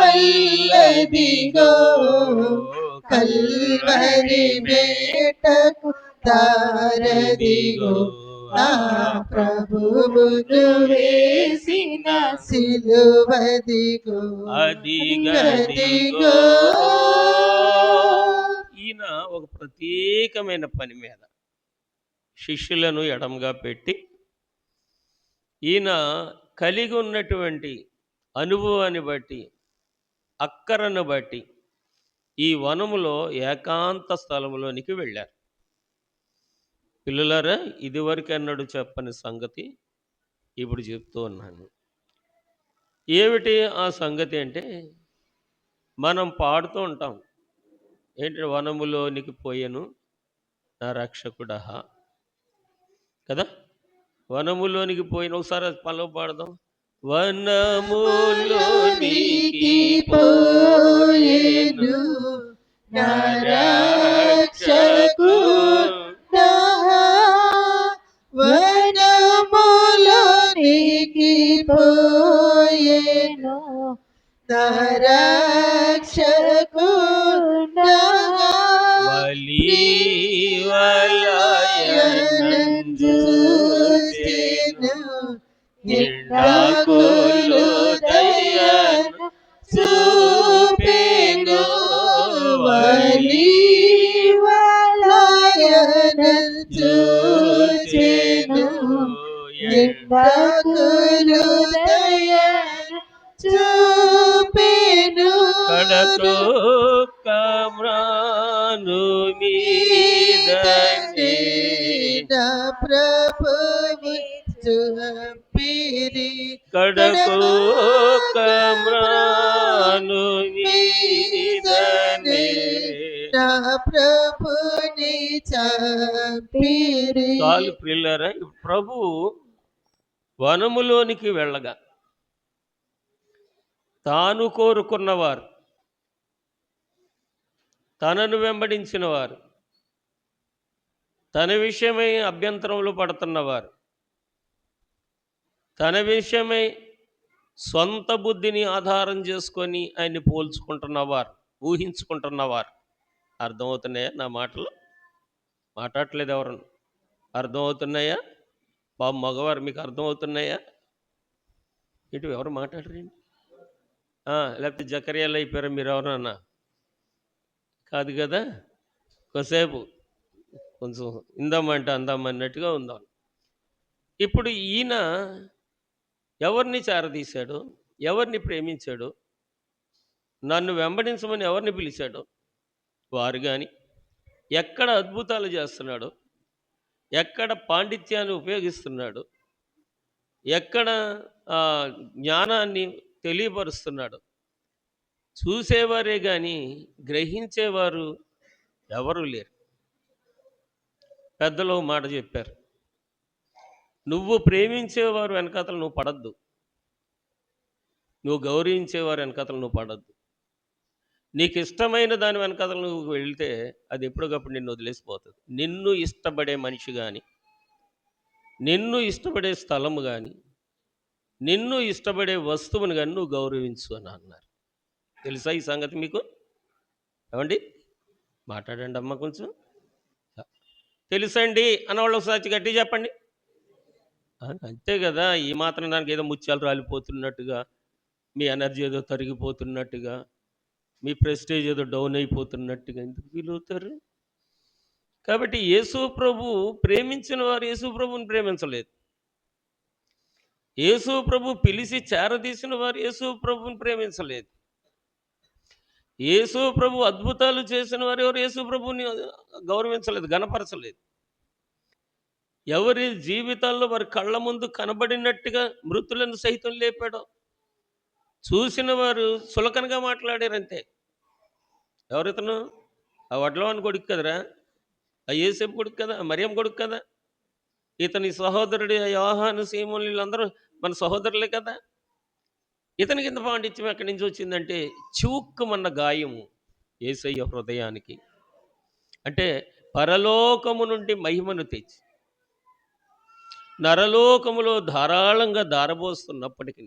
అల్లదిగో కల్వరి మేటకు దారదిగో. ఆ ప్రభువును వేసిన సిలువదిగో. అదిగదిగో. ఈయన ఒక ప్రత్యేకమైన పని మీద శిష్యులను ఎడంగా పెట్టి ఈయన కలిగి ఉన్నటువంటి అనుభవాన్ని బట్టి, అక్కరను బట్టి ఈ వనములో ఏకాంత స్థలంలోనికి వెళ్ళారు. పిల్లలారా, ఇదివరకు అన్నాడు చెప్పని సంగతి ఇప్పుడు చెప్తూ ఉన్నాను. ఏమిటి ఆ సంగతి అంటే, మనం పాడుతూ ఉంటాం ఏంటి, వనములోనికి పోయెను నా రక్షకుడా కదా. వనములోనికి పోయిన, ఒకసారి పల్లవి పాడదాం. వనములోనికి పోయెను నా రక్షకుడా. వనములోనికి పోయెను నా రక్షకుడా. వలివలయనంజూచెను నిండాకులు దయను చూపెను. వలివలయనంజూచెను నిండాకులు దయను చూపెను. కడతో కమ్రాను మీదనే నా ప్రభువు చూపిరి. కడకు కమ్రాను మీదనే నా ప్రభుని చంపిరి. చాలు ప్రియులారా, ప్రభు వనములోనికి వెళ్ళగా తాను కోరుకున్నవారు, తనను వెంబడించిన వారు, తన విషయమై అభ్యంతరములు పడుతున్నవారు, తన విషయమై సొంత బుద్ధిని ఆధారం చేసుకొని ఆయన్ని పోల్చుకుంటున్నవారు, ఊహించుకుంటున్నవారు. అర్థమవుతున్నాయా నా మాటలు? మాట్లాడట్లేదు ఎవరు? అర్థమవుతున్నాయా బాబు? మగవారు మీకు అర్థమవుతున్నాయా? ఇటు ఎవరు మాట్లాడరండి? లేకపోతే జకర్యాలు అయిపోయారా మీరు ఎవరన్నా? కాదు కదా. కొద్దిసేపు కొంచెం ఇందామంటే అందామన్నట్టుగా ఉందాం. ఇప్పుడు ఈయన ఎవరిని చేరదీశాడు, ఎవరిని ప్రేమించాడు, నన్ను వెంబడించమని ఎవరిని పిలిచాడో వారు కానీ, ఎక్కడ అద్భుతాలు చేస్తున్నాడు, ఎక్కడ పాండిత్యాన్ని ఉపయోగిస్తున్నాడు, ఎక్కడ ఆ, జ్ఞానాన్ని తెలియపరుస్తున్నాడు, చూసేవారే కానీ గ్రహించేవారు ఎవరు లేరు. పెద్దలు ఓ మాట చెప్పారు, నువ్వు ప్రేమించేవారు వెనకాతలు నువ్వు పడద్దు, నువ్వు గౌరవించేవారు వెనకాతలు నువ్వు పడద్దు. నీకు ఇష్టమైన దాని వెనకాతలు నువ్వు వెళ్తే అది ఎప్పటికప్పుడు నిన్ను వదిలేసిపోతుంది. నిన్ను ఇష్టపడే మనిషి కానీ, నిన్ను ఇష్టపడే స్థలము కానీ, నిన్ను ఇష్టపడే వస్తువుని కానీ నువ్వు గౌరవించు అని అన్నారు. తెలుసా ఈ సంగతి మీకు? ఏమండి మాట్లాడండి అమ్మ కొంచెం. తెలుసండి అన్నవాళ్ళు ఒకసారి గట్టి చెప్పండి. అంతే కదా. ఈ మాత్రం దానికి ఏదో ముత్యాలు రాలిపోతున్నట్టుగా, మీ ఎనర్జీ ఏదో తరిగిపోతున్నట్టుగా, మీ ప్రెస్టేజ్ ఏదో డౌన్ అయిపోతున్నట్టుగా ఎందుకు ఫీల్ అవుతారు? కాబట్టి యేసు ప్రభు ప్రేమించిన వారు యేసు ప్రభుని ప్రేమించలేదు. యేసు ప్రభు పిలిచి చేరదీసిన వారు యేసు ప్రభుని ప్రేమించలేదు. యేసు ప్రభు అద్భుతాలు చేసిన వారు ఎవరు యేసు ప్రభుని గౌరవించలేదు, గణపరచలేదు. ఎవరి జీవితాల్లో వారి కళ్ళ ముందు కనబడినట్టుగా మృతులను సైతం లేపాడో చూసిన వారు చులకనగా మాట్లాడారంతే. ఎవరితను? ఆ వడ్లవాని కొడుకు కదరా, ఆ యేసేపు కొడుకు కదా, మరియం కొడుకు కదా, ఇతని సహోదరుడు యోహాను, సీమోను వీళ్ళందరూ మన సహోదరులే కదా. ఇతనికి ఇంత పాండిత్యం ఎక్కడి నుంచి వచ్చిందంటే చివుక్కుమన్న గాయము యేసయ్య హృదయానికి. అంటే పరలోకము నుండి మహిమను తెచ్చి నరలోకములో ధారాళంగా దారబోస్తున్నప్పటికీ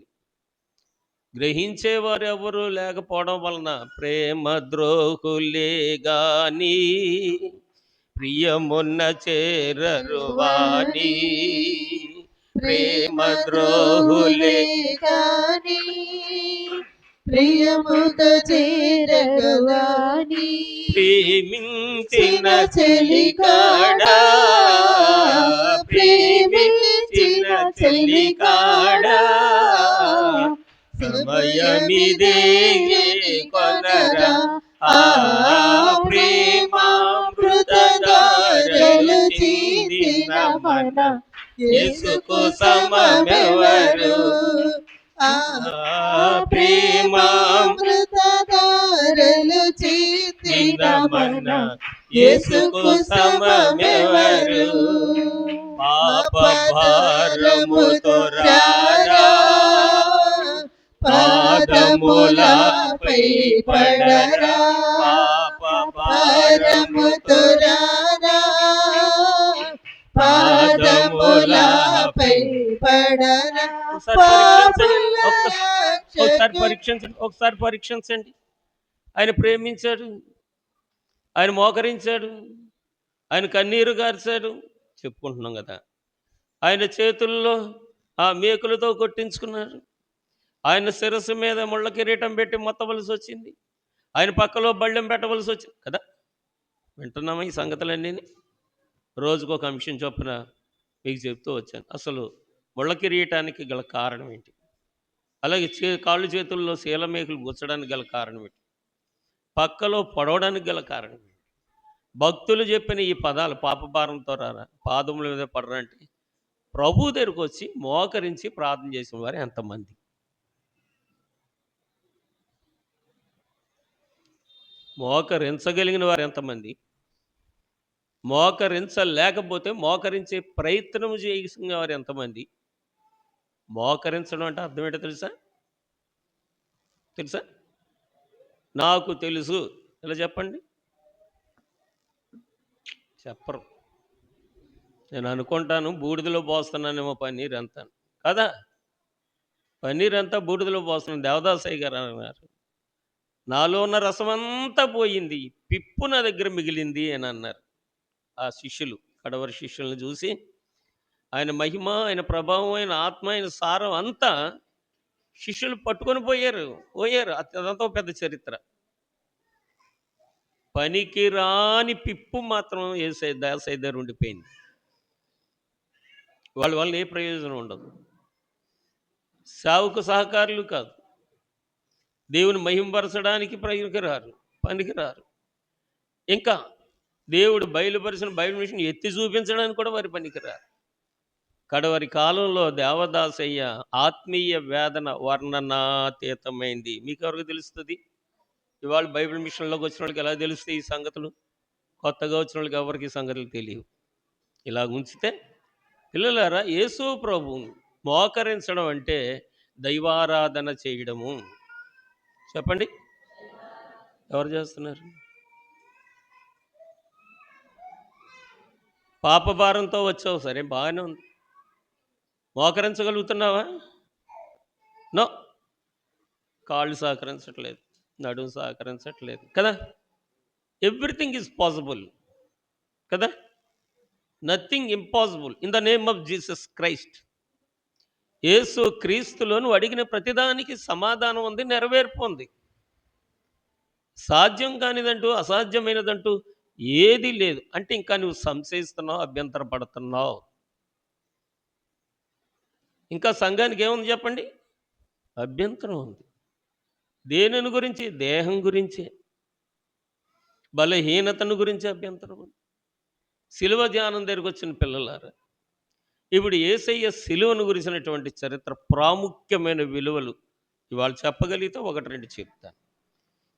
గ్రహించేవారు ఎవరు లేకపోవడం వలన ప్రేమ ద్రోహులే గాని ప్రియమున్న చేరరు వాణి. ప్రేమ ద్రోహులే గాని ప్రియముతో చేరగవాని ప్రేమించిన చెలికాడా, ప్రేమించిన చెలికాడా సమయమిదే కొనరా ఆ ప్రేమామృతధారలు చిందిన మన యేసుకు సమమెవరు? ఆ ప్రేమామృతధారలు చిందిన మన యేసుకు సమమెవరు? పాప భారముతో రారా, పాదములపై పడరా, పాప భారముతో రారా, పాదములపై పడరా. ఒకసారి పరీక్షించండి. ఆయన ప్రేమించాడు, ఆయన మోకరించాడు, ఆయన కన్నీరు గార్చాడు చెప్పుకుంటున్నాం కదా. ఆయన చేతుల్లో ఆ మేకులతో కొట్టించుకున్నాడు, ఆయన శిరస్సు మీద ముళ్ళ కిరీటం పెట్టి మొత్తవలసి వచ్చింది, ఆయన పక్కలో బళ్ళెం పెట్టవలసి వచ్చింది కదా. వింటున్నామా ఈ సంగతులన్నీ? రోజుకు ఒక అంశం చొప్పున మీకు చెప్తూ వచ్చాను. అసలు ముళ్ళ కిరీటానికి గల కారణం ఏంటి, అలాగే కాళ్ళు చేతుల్లో శీలమేకులు గుచ్చడానికి గల కారణం ఏంటి, పక్కలో పొడవడానికి గల కారణం ఏంటి? భక్తులు చెప్పిన ఈ పదాలు పాపభారంతో రారా, పాదముల మీద పడరా అంటే ప్రభు దగ్గరకు వచ్చి మోకరించి ప్రార్థన చేసిన వారు ఎంతమంది? మోకరించగలిగిన వారు ఎంతమంది? మోకరించలేకపోతే మోకరించే ప్రయత్నం చేసిన వారు ఎంతమంది? మోకరించడం అంటే అర్థం ఏంటో తెలుసా? తెలుసా? నాకు తెలుసు. ఇలా చెప్పండి. చెప్పరు. నేను అనుకుంటాను బూడిదలో పోస్తున్నానేమో పన్నీర్ అంతా కదా. పన్నీర్ అంతా బూడిదలో పోస్తున్నాను. దేవదాసయ్య గారు అన్నారు, నాలో ఉన్న రసమంతా పోయింది, పిప్పు నా దగ్గర మిగిలింది అని అన్నారు. ఆ శిష్యులు, కడవరి శిష్యులను చూసి ఆయన మహిమ, ఆయన ప్రభావం, ఆయన ఆత్మ, ఆయన సారం అంతా శిష్యులు పట్టుకొని పోయారు పోయారు అదంతా ఒక పెద్ద చరిత్ర. పనికి రాని పిప్పు మాత్రం దాసయ్య దగ్గర ఉండిపోయింది. వాళ్ళ వల్ల ఏ ప్రయోజనం ఉండదు. సావుకు సహకారులు కాదు, దేవుని మహింపరచడానికి పనికిరారు. ఇంకా దేవుడు బయలుపరిచిన బైబిల్ మిషన్ ఎత్తి చూపించడానికి కూడా వారి పనికిరారు. కడవరి కాలంలో దేవదాసయ్య ఆత్మీయ వేదన వర్ణనాతీతమైంది. మీకు ఎవరికి తెలుస్తుంది? ఇవాళ బైబిల్ మిషన్లోకి వచ్చిన వాళ్ళకి ఎలా తెలుస్తాయి ఈ సంగతులు? కొత్తగా వచ్చిన వాళ్ళకి ఎవరికి ఈ సంగతులు తెలియవు. ఇలా ఉంచితే పిల్లలారా, యేసు ప్రభువును మోకరించడం అంటే దైవారాధన చేయడము. చెప్పండి, ఎవరు చేస్తున్నారు? పాపభారంతో వచ్చావు, సరే బాగానే ఉంది. మోకరించగలుగుతున్నావా? నో. కాళ్ళు సహకరించట్లేదు, నడుము సహకరించట్లేదు కదా. ఎవ్రీథింగ్ ఈజ్ పాసిబుల్ కదా. Nothing impossible in the name of Jesus Christ. Yesu క్రీస్తులో నువ్వు అడిగిన ప్రతిదానికి సమాధానం ఉంది, నెరవేర్పు ఉంది. సాధ్యం కానిదంటూ అసాధ్యమైనదంటూ ఏది లేదు. అంటే ఇంకా నువ్వు సంశయిస్తున్నావు, అభ్యంతర పడుతున్నావు. ఇంకా సంఘానికి ఏముంది చెప్పండి? అభ్యంతరం ఉంది. దేనిని గురించి? దేహం గురించే. బలహీనతను గురించి అభ్యంతరం ఉంది. శిలువ ధ్యానం దగ్గరికి వచ్చిన పిల్లలారా, ఇప్పుడు యేసయ్య శిలువను గురించినటువంటి చరిత్ర, ప్రాముఖ్యమైన విలువలు ఇవాళ చెప్పగలిగితే ఒకటి రెండు చెప్తాను.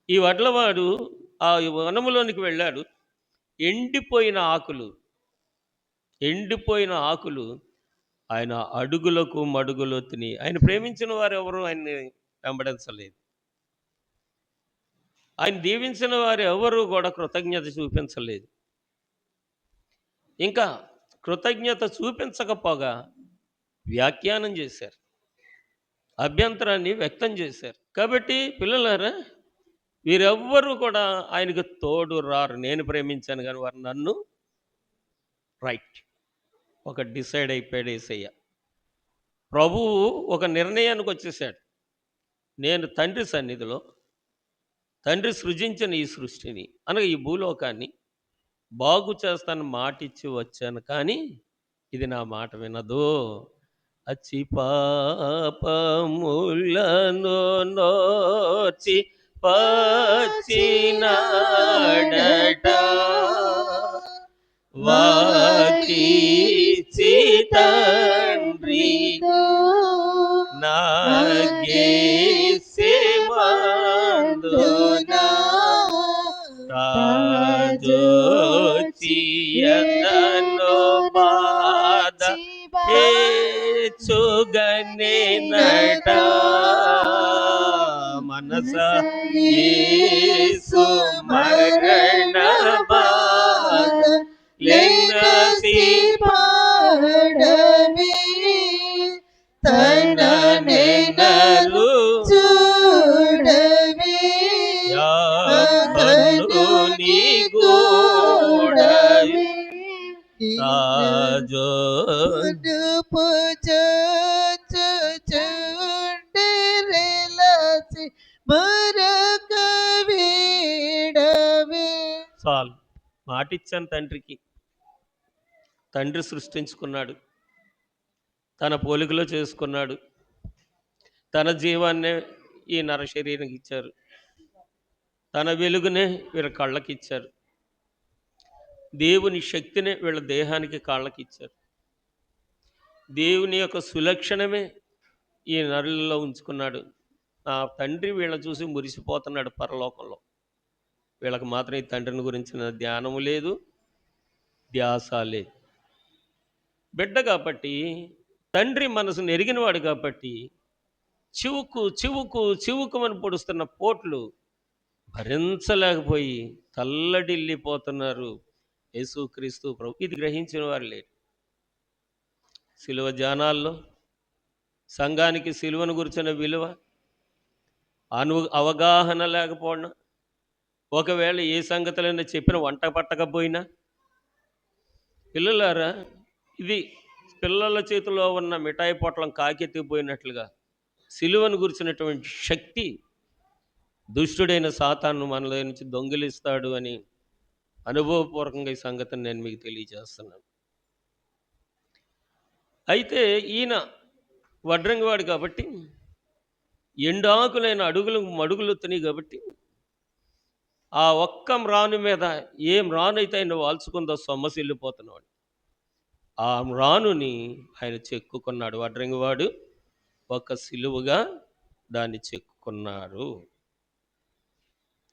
ఈ వడ్లవాడు ఆ వనములోనికి వెళ్ళాడు. ఎండిపోయిన ఆకులు ఆయన అడుగులకు మడుగులో తిని, ఆయన ప్రేమించిన వారు ఎవరు ఆయన్ని వెంబడించలేదు. ఆయన దీవించిన వారు ఎవరు కూడా కృతజ్ఞత చూపించలేదు. ఇంకా కృతజ్ఞత చూపించకపోగా వ్యాఖ్యానం చేశారు, అభ్యంతరాన్ని వ్యక్తం చేశారు. కాబట్టి పిల్లలారా, వీరెవ్వరూ కూడా ఆయనకు తోడు రారు. నేను ప్రేమించాను కానీ వారు నన్ను రైట్ ఒక డిసైడ్ అయిపోయాడు యేసయ్య. ప్రభువు ఒక నిర్ణయానికి వచ్చేసాడు. నేను తండ్రి సన్నిధిలో, తండ్రి సృజించిన ఈ సృష్టిని అనగా ఈ భూలోకాన్ని బాగు చేస్తాను మాటిచ్చి వచ్చాను, కానీ ఇది నా మాట వినదు. అచ్చి పాపములను నోచి పచ్చినాడట వాకిచి తండ్రి నాగేసి మందున తాజోచియనను బాధ హేచుగనేనట మనస యేసు మరణ బాధ లెన్నసి పాడవే తన నెనలు చూడవే యావను నీ గోడవే తాజోను పూజ మరొక వీడవే. చాలు, మాటిచ్చాను తండ్రికి. తండ్రి సృష్టించుకున్నాడు, తన పోలికలో చేసుకున్నాడు, తన జీవాన్నే ఈ నరశరీరానికి ఇచ్చారు, తన వెలుగునే వీళ్ళ కళ్ళకి ఇచ్చారు, దేవుని శక్తినే వీళ్ళ దేహానికి కాళ్ళకి ఇచ్చారు, దేవుని యొక్క సులక్షణమే ఈ నరులలో ఉంచుకున్నాడు. ఆ తండ్రి వీళ్ళని చూసి మురిసిపోతున్నాడు పరలోకంలో. వీళ్ళకి మాత్రం ఈ తండ్రిని గురించిన ధ్యానము లేదు, ధ్యాస లేదు. బిడ్డ కాబట్టి, తండ్రి మనసును ఎరిగినవాడు కాబట్టి చివుకుమని పొడుస్తున్న పోట్లు భరించలేకపోయి తల్లడిల్లిపోతున్నారు. యేసుక్రీస్తు ప్రభు ఇది గ్రహించిన వారు లేరు. శిలువ ధ్యానాల్లో సంఘానికి శిలువను గురించిన విలువ అవగాహన లేకపోవడం, ఒకవేళ ఏ సంగతులైనా చెప్పిన వంట పట్టకపోయినా, పిల్లలారా, ఇది పిల్లల చేతిలో ఉన్న మిఠాయి పొట్లం కాకెత్తిపోయినట్లుగా సిలువను గురించినటువంటి శక్తి దుష్టుడైన సాతాను మనలో నుంచి దొంగిలిస్తాడు అని అనుభవపూర్వకంగా ఈ సంగతిని నేను మీకు తెలియజేస్తున్నాను. అయితే ఈయన వడ్రంగివాడు కాబట్టి ఎండాకులైన అడుగులు మడుగులు తిని కాబట్టి ఆ ఒక్క మ్రాను మీద ఏ మ్రానైతే ఆయన వాల్చుకుందో సొమ్మసిల్లిపోతున్నాడు. ఆ మ్రానుని ఆయన చెక్కుకున్నాడు. వడ్రంగివాడు ఒక సిలువగా దాన్ని చెక్కుకున్నారు.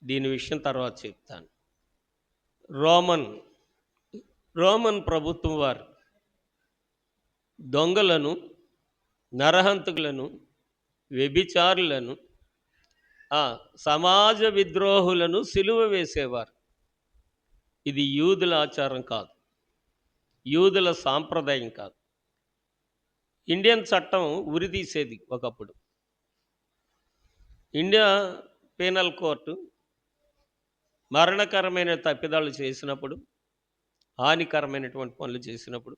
దీని విషయం తర్వాత చెప్తాను. రోమన్ ప్రభుత్వం వారు దొంగలను, నరహంతకులను, వ్యభిచారులను, సమాజ విద్రోహులను సిలువ వేసేవారు. ఇది యూదుల ఆచారం కాదు, యూదుల సాంప్రదాయం కాదు. ఇండియన్ చట్టం ఉరితీసేది ఒకప్పుడు. ఇండియా పీనల్ కోర్టు మరణకరమైన తప్పిదాలు చేసినప్పుడు, హానికరమైనటువంటి పనులు చేసినప్పుడు,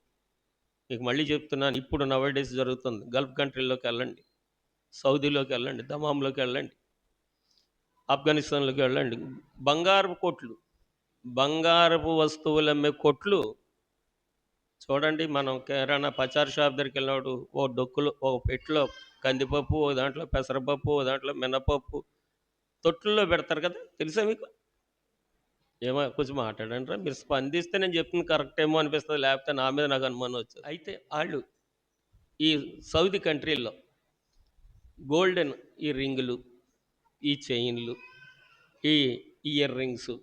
మీకు మళ్ళీ చెప్తున్నాను, ఇప్పుడు నవడేస్ జరుగుతుంది. గల్ఫ్ కంట్రీలోకి వెళ్ళండి, సౌదీలోకి వెళ్ళండి, దమాంలోకి వెళ్ళండి, ఆఫ్ఘనిస్తాన్లోకి వెళ్ళండి. బంగారపు కొట్లు, బంగారపు వస్తువులు అమ్మే కొట్లు చూడండి. మనం కిరాణా పచారీ షాప్ దగ్గరికి వెళ్ళినప్పుడు ఓ డొక్కులో, ఓ పెట్టిలో కందిపప్పు, ఓ దాంట్లో పెసరపప్పు, ఓ దాంట్లో మినపప్పు తొట్టుల్లో పెడతారు కదా, తెలుసా మీకు? ఏమో కొంచెం మాట్లాడండి, మీరు స్పందిస్తే నేను చెప్తుంది కరెక్ట్ ఏమో అనిపిస్తుంది, లేకపోతే నా మీద నాకు అనుమానం వచ్చేది. అయితే వాళ్ళు ఈ సౌదీ కంట్రీల్లో గోల్డెన్ ఈ రింగులు, ఈ చైన్లు, ఈ ఇయర్ రింగ్స్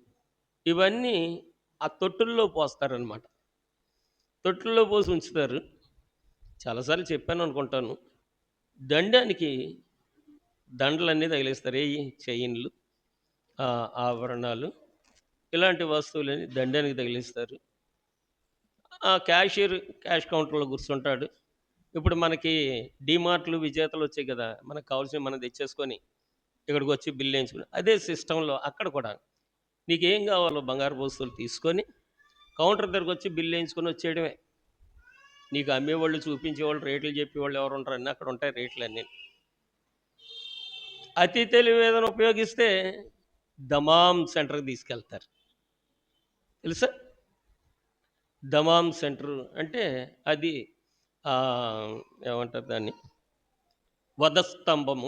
ఇవన్నీ ఆ తొట్టుల్లో పోస్తారనమాట. తొట్టుల్లో పోసి ఉంచుతారు. చాలాసార్లు చెప్పాను అనుకుంటాను. దండానికి దండలన్నీ తగిలిస్తారు. ఏ చైన్లు, ఆభరణాలు, ఇలాంటి వస్తువులని దండానికి తగిలిస్తారు. ఆ క్యాషియర్ క్యాష్ కౌంటర్లో కూర్చుంటాడు. ఇప్పుడు మనకి డీమార్ట్లు, విజేతలు వచ్చాయి కదా, మనకు కావాల్సినవి మనం తెచ్చేసుకొని ఇక్కడికి వచ్చి బిల్ వేయించుకుని, అదే సిస్టంలో అక్కడ కూడా నీకేం కావాలో బంగారు వస్తువులు తీసుకొని కౌంటర్ దగ్గరకు వచ్చి బిల్ వేయించుకొని వచ్చేయడమే. నీకు అమ్మేవాళ్ళు, చూపించేవాళ్ళు, రేట్లు చెప్పేవాళ్ళు ఎవరు ఉంటారు, అన్నీ అక్కడ ఉంటాయి రేట్లు అన్నీ. అతి తెలివేదన ఉపయోగిస్తే దమాం సెంటర్కి తీసుకెళ్తారు. తెలుసా? దమాం సెంటర్ అంటే అది ఏమంటారు దాన్ని, వధస్తంభం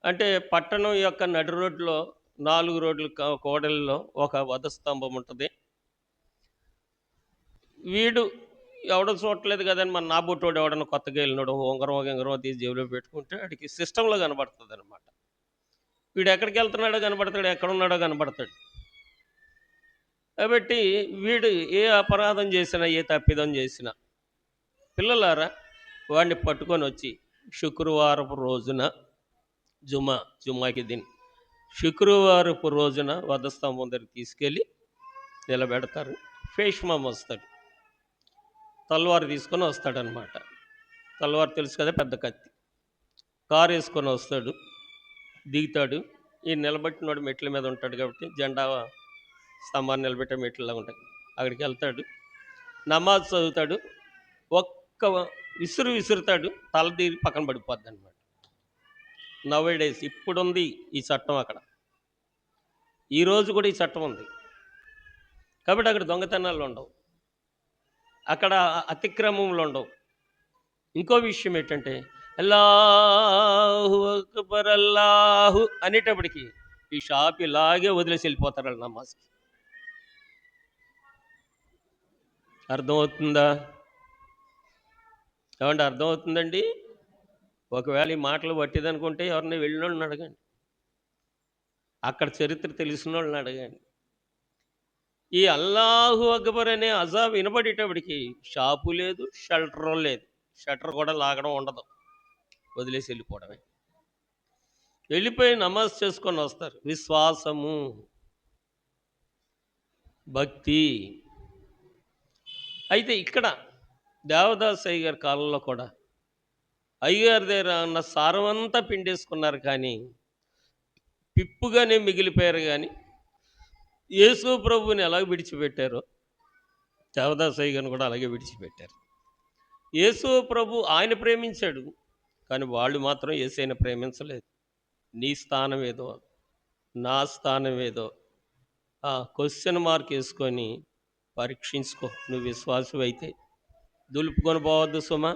అంటే పట్టణం యొక్క నడి రోడ్లో 4 రోడ్లు కోడల్లో ఒక వధస్తంభం ఉంటుంది. వీడు ఎవడో చూడట్లేదు కదని మన నా బుట్టోడు ఎవడన్నా కొత్తగా వెళ్ళినాడు ఉంగరం తీసి జేబులో పెట్టుకుంటే వాడికి సిస్టంలో కనబడుతుంది అనమాట. వీడు ఎక్కడికి వెళ్తున్నాడో కనబడతాడు, ఎక్కడున్నాడో కనబడతాడు. కాబట్టి వీడు ఏ అపరాధం చేసినా, ఏ తప్పిదం చేసినా, పిల్లలారా వాడిని పట్టుకొని వచ్చి శుక్రవారపు రోజున జుమాకి దీన్ని శుక్రవారపు రోజున వధస్తంభం దగ్గరికి తీసుకెళ్ళి నిలబెడతారు. ఫేష్మామ్ వస్తాడు, తల్వారు తీసుకొని వస్తాడనమాట. తల్వారు తెలుసు కదా, పెద్ద కత్తి. కారు వేసుకొని వస్తాడు, దిగుతాడు. ఈ నిలబెట్టినోడు మెట్ల మీద ఉంటాడు కాబట్టి జెండా స్తంభాన్ని నిలబెట్టే మెట్లలా ఉంటాయి. అక్కడికి వెళ్తాడు, నమాజ్ చదువుతాడు, ఒక్క విసురుతాడు, తల తీరి పక్కన పడిపోద్ది అనమాట. నవేడేస్ ఇప్పుడుంది ఈ చట్టం, అక్కడ ఈరోజు కూడా ఈ చట్టం ఉంది. కాబట్టి అక్కడ దొంగతనాలు ఉండవు, అక్కడ అతిక్రమములు ఉండవు. ఇంకో విషయం ఏంటంటే అల్లాహు అక్బర్ అల్లాహు అనేటప్పటికి ఈ షాప్ ఇలాగే వదిలేసి వెళ్ళిపోతారు వాళ్ళు నమాజ్కి. అర్థమవుతుందా? ఏమంటే అర్థమవుతుందండి? ఒకవేళ ఈ మాటలు పట్టిదనుకుంటే ఎవరిని వెళ్ళిన వాళ్ళని అడగండి, అక్కడ చరిత్ర తెలిసిన వాళ్ళని అడగండి. ఈ అల్లాహు అక్బర్ అనే అజాబ్ వినబడేటప్పటికి షాపు లేదు, షల్టర్ లేదు, షట్టర్ కూడా లాగడం ఉండదు, వదిలేసి వెళ్ళిపోవడమే. వెళ్ళిపోయి నమాజ్ చేసుకొని వస్తారు. విశ్వాసము, భక్తి. అయితే ఇక్కడ దేవదాస్ అయ్యగారి కాలంలో కూడా అయ్యగారి దగ్గర ఉన్న సారమంతా పిండేసుకున్నారు, కానీ పిప్పుగానే మిగిలిపోయారు. కానీ యేసు ప్రభువుని ఎలాగ విడిచిపెట్టారో దేవదాస్ అయ్యగారిని కూడా అలాగే విడిచిపెట్టారు. యేసు ప్రభు ఆయన ప్రేమించాడు, కానీ వాళ్ళు మాత్రం యేసయ్యను ప్రేమించలేదు. నీ స్థానం ఏదో, నా స్థానం ఏదో క్వశ్చన్ మార్క్ వేసుకొని పరీక్షించుకో. నువ్వు విశ్వాసమైతే దులుపుకొని పోవద్దు సుమా.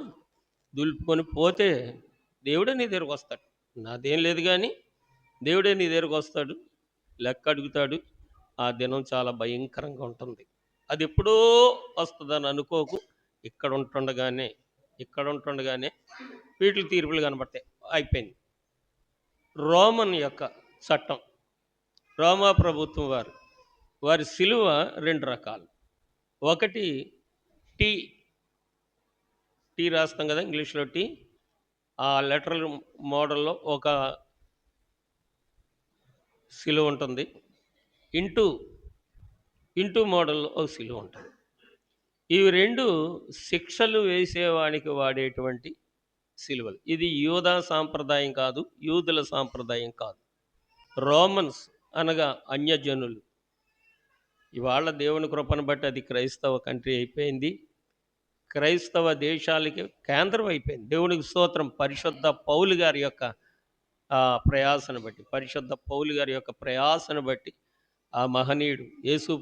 దులుపుకొని పోతే దేవుడే నీ దగ్గరకు వస్తాడు. నాదేం లేదు కానీ దేవుడే నీ దగ్గరకు వస్తాడు, లెక్క అడుగుతాడు. ఆ దినం చాలా భయంకరంగా ఉంటుంది. అది ఎప్పుడో వస్తుందని అనుకోకు. ఇక్కడ ఉంటుండగానే వీటికి తీర్పులు కనబడతాయి. అయిపోయింది. రోమన్ యొక్క చట్టం, రోమా ప్రభుత్వం వారి సిలువ 2 రకాలు. ఒకటి టీ రాస్తాం కదా ఇంగ్లీష్లో, టీ. ఆ లెటర్ మోడల్లో ఒక సిలువ ఉంటుంది. ఇంటూ మోడల్లో ఒక సిలువ ఉంటుంది. ఇవి 2 శిక్షలు వేసేవానికి వాడేటువంటి సిలువలు. ఇది యూదా సాంప్రదాయం కాదు, యూదుల సాంప్రదాయం కాదు. రోమన్స్ అనగా అన్యజనులు. ఇవాళ దేవుని కృపను బట్టి అది క్రైస్తవ కంట్రీ అయిపోయింది. క్రైస్తవ దేశాలకి కేంద్రం అయిపోయింది. దేవునికి స్తోత్రం. పరిశుద్ధ పౌలు గారి యొక్క ప్రయాసను బట్టి ఆ మహనీయుడు యేసు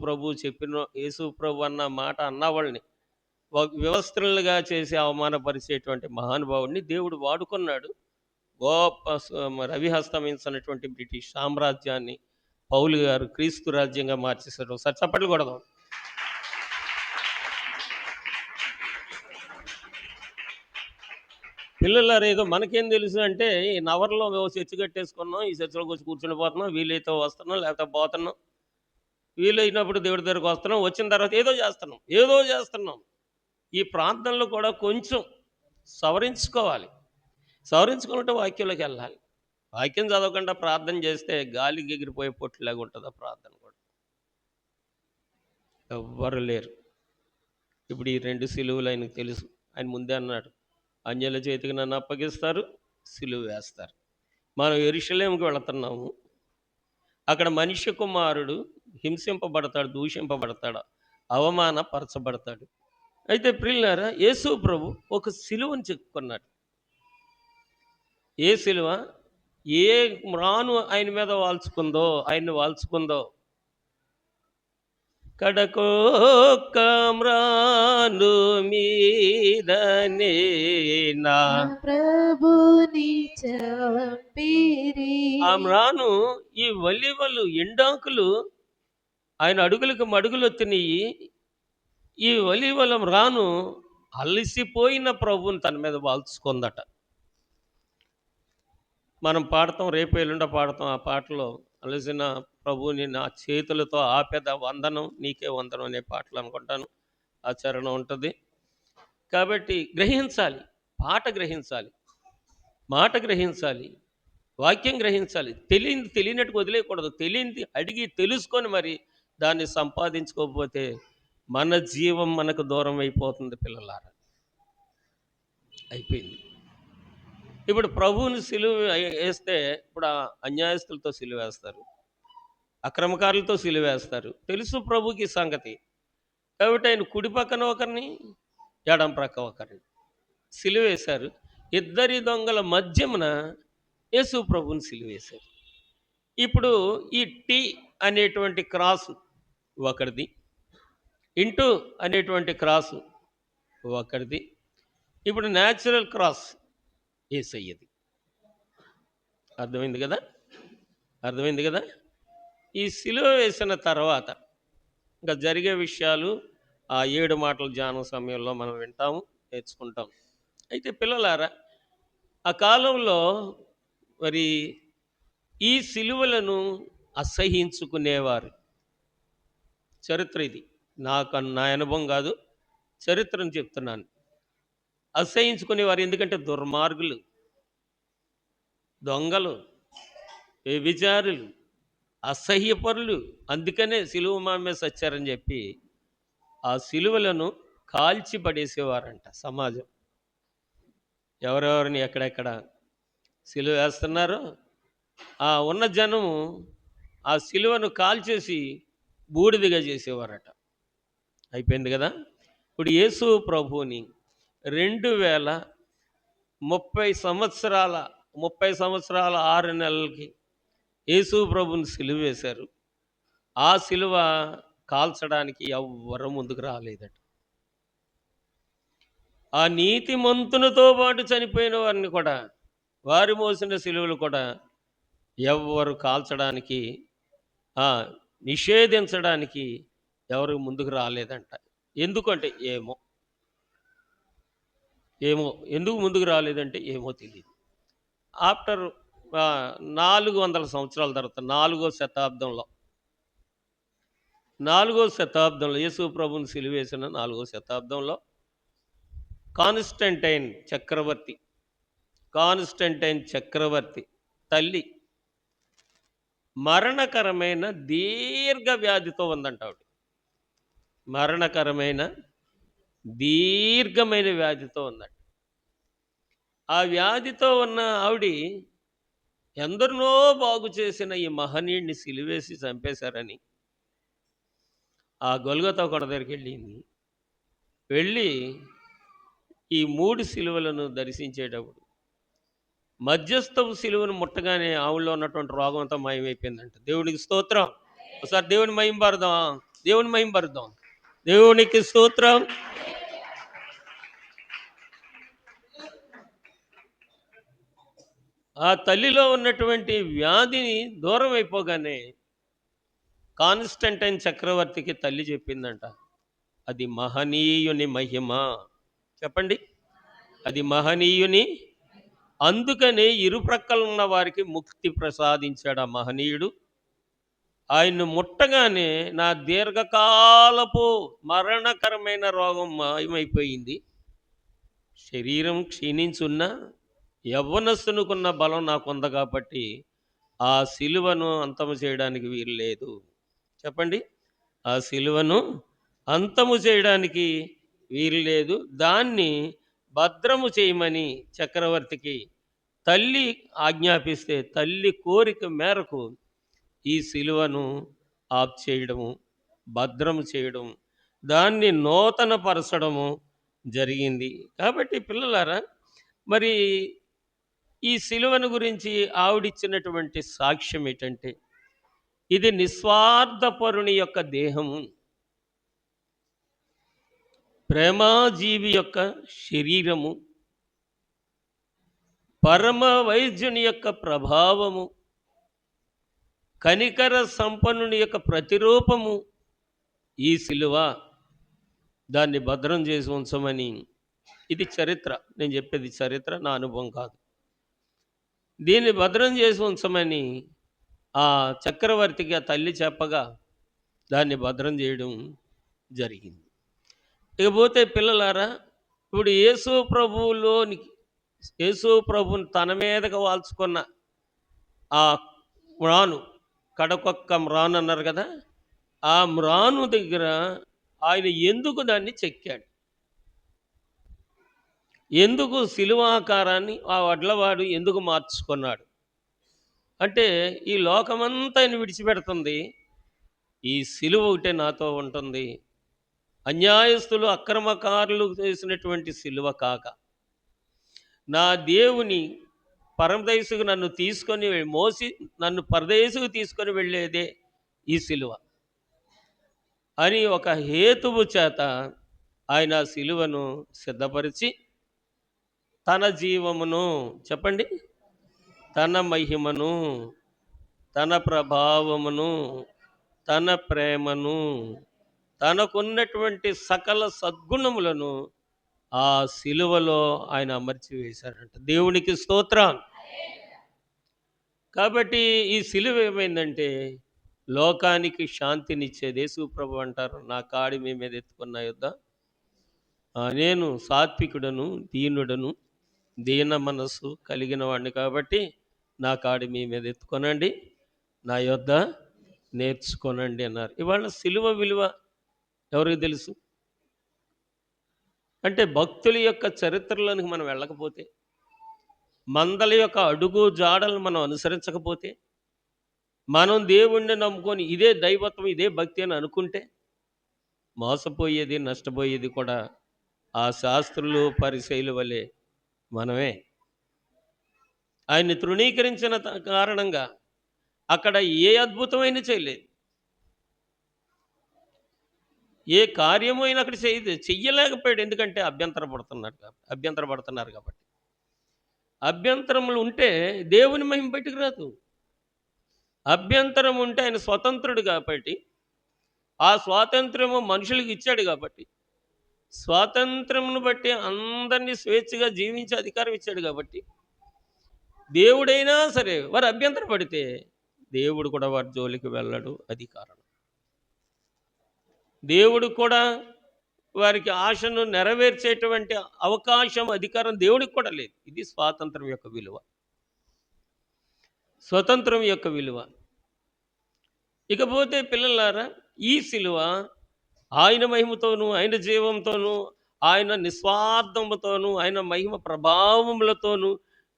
ప్రభు అన్న మాట అన్నవాళ్ళని వ్యవస్థలుగా చేసి అవమానపరిచేటువంటి మహానుభావుడిని దేవుడు వాడుకున్నాడు. గొప్ప రవిహస్తమించినటువంటి బ్రిటిష్ సామ్రాజ్యాన్ని పౌలు గారు క్రీస్తు రాజ్యంగా మార్చేశారు. ఒకసారి చప్పట్లు కొడదాం. పిల్లలారు ఏదో మనకేం తెలుసు అంటే, ఈ నవర్లో చర్చి కట్టేసుకున్నాం, ఈ చర్చిలోకి వచ్చి కూర్చుని పోతున్నాం, వీలైతే వస్తున్నాం లేకపోతే పోతున్నాం, వీలైనప్పుడు దేవుడి దగ్గరకు వస్తున్నాం, వచ్చిన తర్వాత ఏదో చేస్తున్నాం. ఈ ప్రాంతంలో కూడా కొంచెం సవరించుకుంటే వాక్యంలోకి వెళ్ళాలి. వాక్యం చదవకుండా ప్రార్థన చేస్తే గాలికి ఎగిరిపోయే పొట్టులాగా ఉంటుంది ఆ ప్రార్థన కూడా. ఎవ్వరు లేరు. ఇప్పుడు ఈ 2 సిలువలు ఆయనకు తెలుసు. ఆయన ముందే అన్నాడు, అన్యుల చేతికి నన్ను అప్పగిస్తారు, సిలువ వేస్తారు. మనం యెరూషలేముకి వెళుతున్నాము. అక్కడ మనిషి కుమారుడు హింసింపబడతాడు, దూషింపబడతాడు, అవమానపరచబడతాడు. అయితే ప్రియులారా, యేసు ప్రభు ఒక సిలువను చెప్పుకున్నాడు. ఏ సిలువ? ఏ మ్రాను ఆయన మీద ఆయన్ని వాల్చుకుందో, కడకోక్క మ్రాను మీదనే నా ప్రభుని చంపిరి. ఆ మ్రాను ఈ వలివలు ఎండాకులు ఆయన అడుగులకు మడుగులు వచ్చినాయి. ఈ వలివల మ్రాను అలసిపోయిన ప్రభుని తన మీద వాల్చుకుందట. మనం పాడతాం, రేపు ఎల్లుండ పాడతాం. ఆ పాటలో అలసిన ప్రభుని నా చేతులతో ఆపెద వందనం నీకే వందనం అనే పాటలు అనుకుంటాను. ఆ చరణం ఉంటుంది. కాబట్టి గ్రహించాలి, పాట గ్రహించాలి, మాట గ్రహించాలి, వాక్యం గ్రహించాలి. తెలియనట్టు వదిలేయకూడదు. తెలియంది అడిగి తెలుసుకొని మరి దాన్ని సంపాదించుకోకపోతే మన జీవం మనకు దూరం అయిపోతుంది. పిల్లలారా, అయిపోయింది. ఇప్పుడు ప్రభువుని సిలువ వేస్తే ఇప్పుడు అన్యాయస్తులతో సిలువ వేస్తారు, అక్రమకారులతో సిలువ వేస్తారు. తెలుసు ప్రభుకి సంగతి. కాబట్టి ఆయన కుడి పక్కన ఒకరిని, ఎడం ప్రక్క ఒకరిని సిలువ వేశారు. ఇద్దరి దొంగల మధ్యమున యేసు ప్రభుని సిలువ వేశారు. ఇప్పుడు ఈ టీ అనేటువంటి క్రాసు ఒకరిది, ఇంటూ అనేటువంటి క్రాసు ఒకరిది. ఇప్పుడు న్యాచురల్ క్రాస్ యేసయ్యది. అర్థమైంది కదా? ఈ సిలువ వేసిన తర్వాత ఇంకా జరిగే విషయాలు ఆ 7 మాటల ధ్యానం సమయంలో మనం వింటాము, నేర్చుకుంటాం. అయితే పిల్లలారా, ఆ కాలంలో మరి ఈ సిలువలను అసహించుకునేవారు. చరిత్ర ఇది, నా అనుభవం కాదు, చరిత్రను చెప్తున్నాను. అసహించుకునేవారు. ఎందుకంటే దుర్మార్గులు, దొంగలు, వ్యభిచారులు, అసహ్యపరులు. అందుకనే సిలువ మామే సచ్చారని చెప్పి ఆ సిలువలను కాల్చి పడేసేవారంట సమాజం. ఎవరెవరిని ఎక్కడెక్కడ సిలువ వేస్తున్నారో ఆ ఉన్న జనము ఆ సిలువను కాల్చేసి బూడిదిగా చేసేవారట. అయిపోయింది కదా. ఇప్పుడు యేసు ప్రభువుని 30 సంవత్సరాల 6 నెలలకి యేసు ప్రభుని సిలువ వేశారు. ఆ సిలువ కాల్చడానికి ఎవ్వరు ముందుకు రాలేదట. ఆ నీతిమంతునితో పాటు చనిపోయిన వారిని కూడా, వారు మోసిన సిలువలు కూడా ఎవ్వరు కాల్చడానికి, ఆ, నిషేధించడానికి ఎవరు ముందుకు రాలేదంట. ఎందుకంటే ఏమో ఏమో ఎందుకు ముందుకు రాలేదంటే ఏమో తెలియదు. ఆఫ్టర్ 400 సంవత్సరాల తర్వాత 4వ శతాబ్దంలో యేసు ప్రభుని సిలువేసిన 4వ శతాబ్దంలో కాన్స్టంటైన్ చక్రవర్తి తల్లి మరణకరమైన దీర్ఘ వ్యాధితో ఉందంట. ఆవిడ మరణకరమైన దీర్ఘమైన వ్యాధితో ఉందంట. ఆ వ్యాధితో ఉన్న ఆవిడ ఎందరినో బాగు చేసిన ఈ మహనీయుడిని సిలువేసి చంపేశారని ఆ గొల్గొతా కొండ దగ్గరికి వెళ్ళి ఈ 3 సిలువలను దర్శించేటప్పుడు మధ్యస్థపు సిలువను ముట్టగానే ఆవిడలో ఉన్నటువంటి రోగం అంతా మాయమైపోయిందంట. దేవునికి స్తోత్రం. ఒకసారి దేవుని మహింపరుద్దాం. దేవునికి స్తోత్రం. ఆ తల్లిలో ఉన్నటువంటి వ్యాధిని దూరం అయిపోగానే కాన్స్టంటైన్ చక్రవర్తికి తల్లి చెప్పిందంట, అది మహనీయుని మహిమ. చెప్పండి, అది మహనీయుని. అందుకనే ఇరుప్రక్కల ఉన్న వారికి ముక్తి ప్రసాదించాడు ఆ మహనీయుడు. ఆయన్ను ముట్టగానే నా దీర్ఘకాలపు మరణకరమైన రోగం మాయమైపోయింది. శరీరం క్షీణించున్నా యవ్వనస్తునుకున్న బలం నాకుంది కాబట్టి ఆ సిలువను అంతము చేయడానికి వీలు లేదు. చెప్పండి, ఆ సిలువను అంతము చేయడానికి వీలు లేదు. దాన్ని భద్రము చేయమని చక్రవర్తికి తల్లి ఆజ్ఞాపిస్తే తల్లి కోరిక మేరకు ఈ సిలువను ఆఫ్ చేయడము, భద్రము చేయడం, దాన్ని నూతనపరచడము జరిగింది. కాబట్టి పిల్లలారా, మరి ఈ సిలువను గురించి ఆవిడిచ్చినటువంటి సాక్ష్యం ఏంటంటే, ఇది నిస్వార్థపరుని యొక్క దేహము, ప్రేమాజీవి యొక్క శరీరము, పరమ వైద్యుని యొక్క ప్రభావము, కనికర సంపన్నుని యొక్క ప్రతిరూపము ఈ సిలువ. దాన్ని భద్రం చేసి ఉంచమని, ఇది చరిత్ర, నేను చెప్పేది చరిత్ర, నా అనుభవం కాదు. దీన్ని భద్రం చేసి ఉంచమని ఆ చక్రవర్తికి ఆ తల్లి చెప్పగా దాన్ని భద్రం చేయడం జరిగింది. ఇకపోతే పిల్లలారా, ఇప్పుడు యేసు ప్రభుని తన మీదగా వాల్చుకున్న ఆ మ్రాను, కడకొక్క మ్రాను అన్నారు కదా, ఆ మ్రాను దగ్గర ఆయన ఎందుకు దాన్ని చెక్కాడు? ఎందుకు సిలువాకారాన్ని ఆ వడ్లవాడు ఎందుకు మార్చుకున్నాడు అంటే, ఈ లోకమంతా ఆయన విడిచిపెడుతుంది, ఈ సిలువ ఒకటే నాతో ఉంటుంది. అన్యాయస్తులు అక్రమకారులు చేసినటువంటి సిలువ కాక, నా దేవుని పరదేశుకు నన్ను తీసుకొని మోసి నన్ను పరదేశుకు తీసుకొని వెళ్ళేదే ఈ సిలువ అని ఒక హేతువు చేత ఆయన సిలువను సిద్ధపరిచి తన జీవమును, చెప్పండి, తన మహిమను, తన ప్రభావమును, తన ప్రేమను, తనకున్నటువంటి సకల సద్గుణములను ఆ సిలువలో ఆయన అమర్చి వేశారంట. దేవునికి స్తోత్రం. కాబట్టి ఈ సిలువ ఏమైందంటే లోకానికి శాంతినిచ్చేది. యేసు ప్రభు అంటారు, నా కాడి మీ మీద ఎత్తుకున్న యుద్ధ నేను సాత్వికుడను, దీనుడను, దీన మనస్సు కలిగిన వాడిని కాబట్టి నా కాడి మీ మీద ఎత్తుకొనండి, నా యొద్ద నేర్చుకోనండి అన్నారు. ఇవాళ సిలువ విలువ ఎవరికి తెలుసు? అంటే భక్తుల యొక్క చరిత్రలోనికి మనం వెళ్ళకపోతే, మందల యొక్క అడుగు జాడలను మనం అనుసరించకపోతే, మనం దేవుణ్ణి నమ్ముకొని ఇదే దైవత్వం, ఇదే భక్తి అని అనుకుంటే మోసపోయేది, నష్టపోయేది కూడా ఆ శాస్త్రులు పరిసయ్యుల వలె మనమే. ఆయన్ని తృణీకరించిన కారణంగా అక్కడ ఏ అద్భుతమైన చేయలేదు, ఏ కార్యము అయినా అక్కడ చెయ్యలేకపోయాడు. ఎందుకంటే అభ్యంతరపడుతున్నారు కాబట్టి. అభ్యంతరములు ఉంటే దేవుని మహిమ బయటికి రాదు. అభ్యంతరం ఉంటే ఆయన స్వతంత్రుడు కాబట్టి, ఆ స్వాతంత్రము మనుషులకు ఇచ్చాడు కాబట్టి, స్వాతంత్రమును బట్టి అందరినీ స్వేచ్ఛగా జీవించే అధికారం ఇచ్చాడు కాబట్టి, దేవుడైనా సరే వారు అభ్యంతర పడితే దేవుడు కూడా వారి జోలికి వెళ్ళడు. అది కారణం. దేవుడు కూడా వారికి ఆశను నెరవేర్చేటువంటి అవకాశం, అధికారం దేవుడికి కూడా లేదు. ఇది స్వాతంత్రం యొక్క విలువ, స్వతంత్రం యొక్క విలువ. ఇకపోతే పిల్లలారా, ఈ సిలువ ఆయన మహిమతోనూ, ఆయన జీవంతోనూ, ఆయన నిస్వార్థముతోనూ, ఆయన మహిమ ప్రభావములతోనూ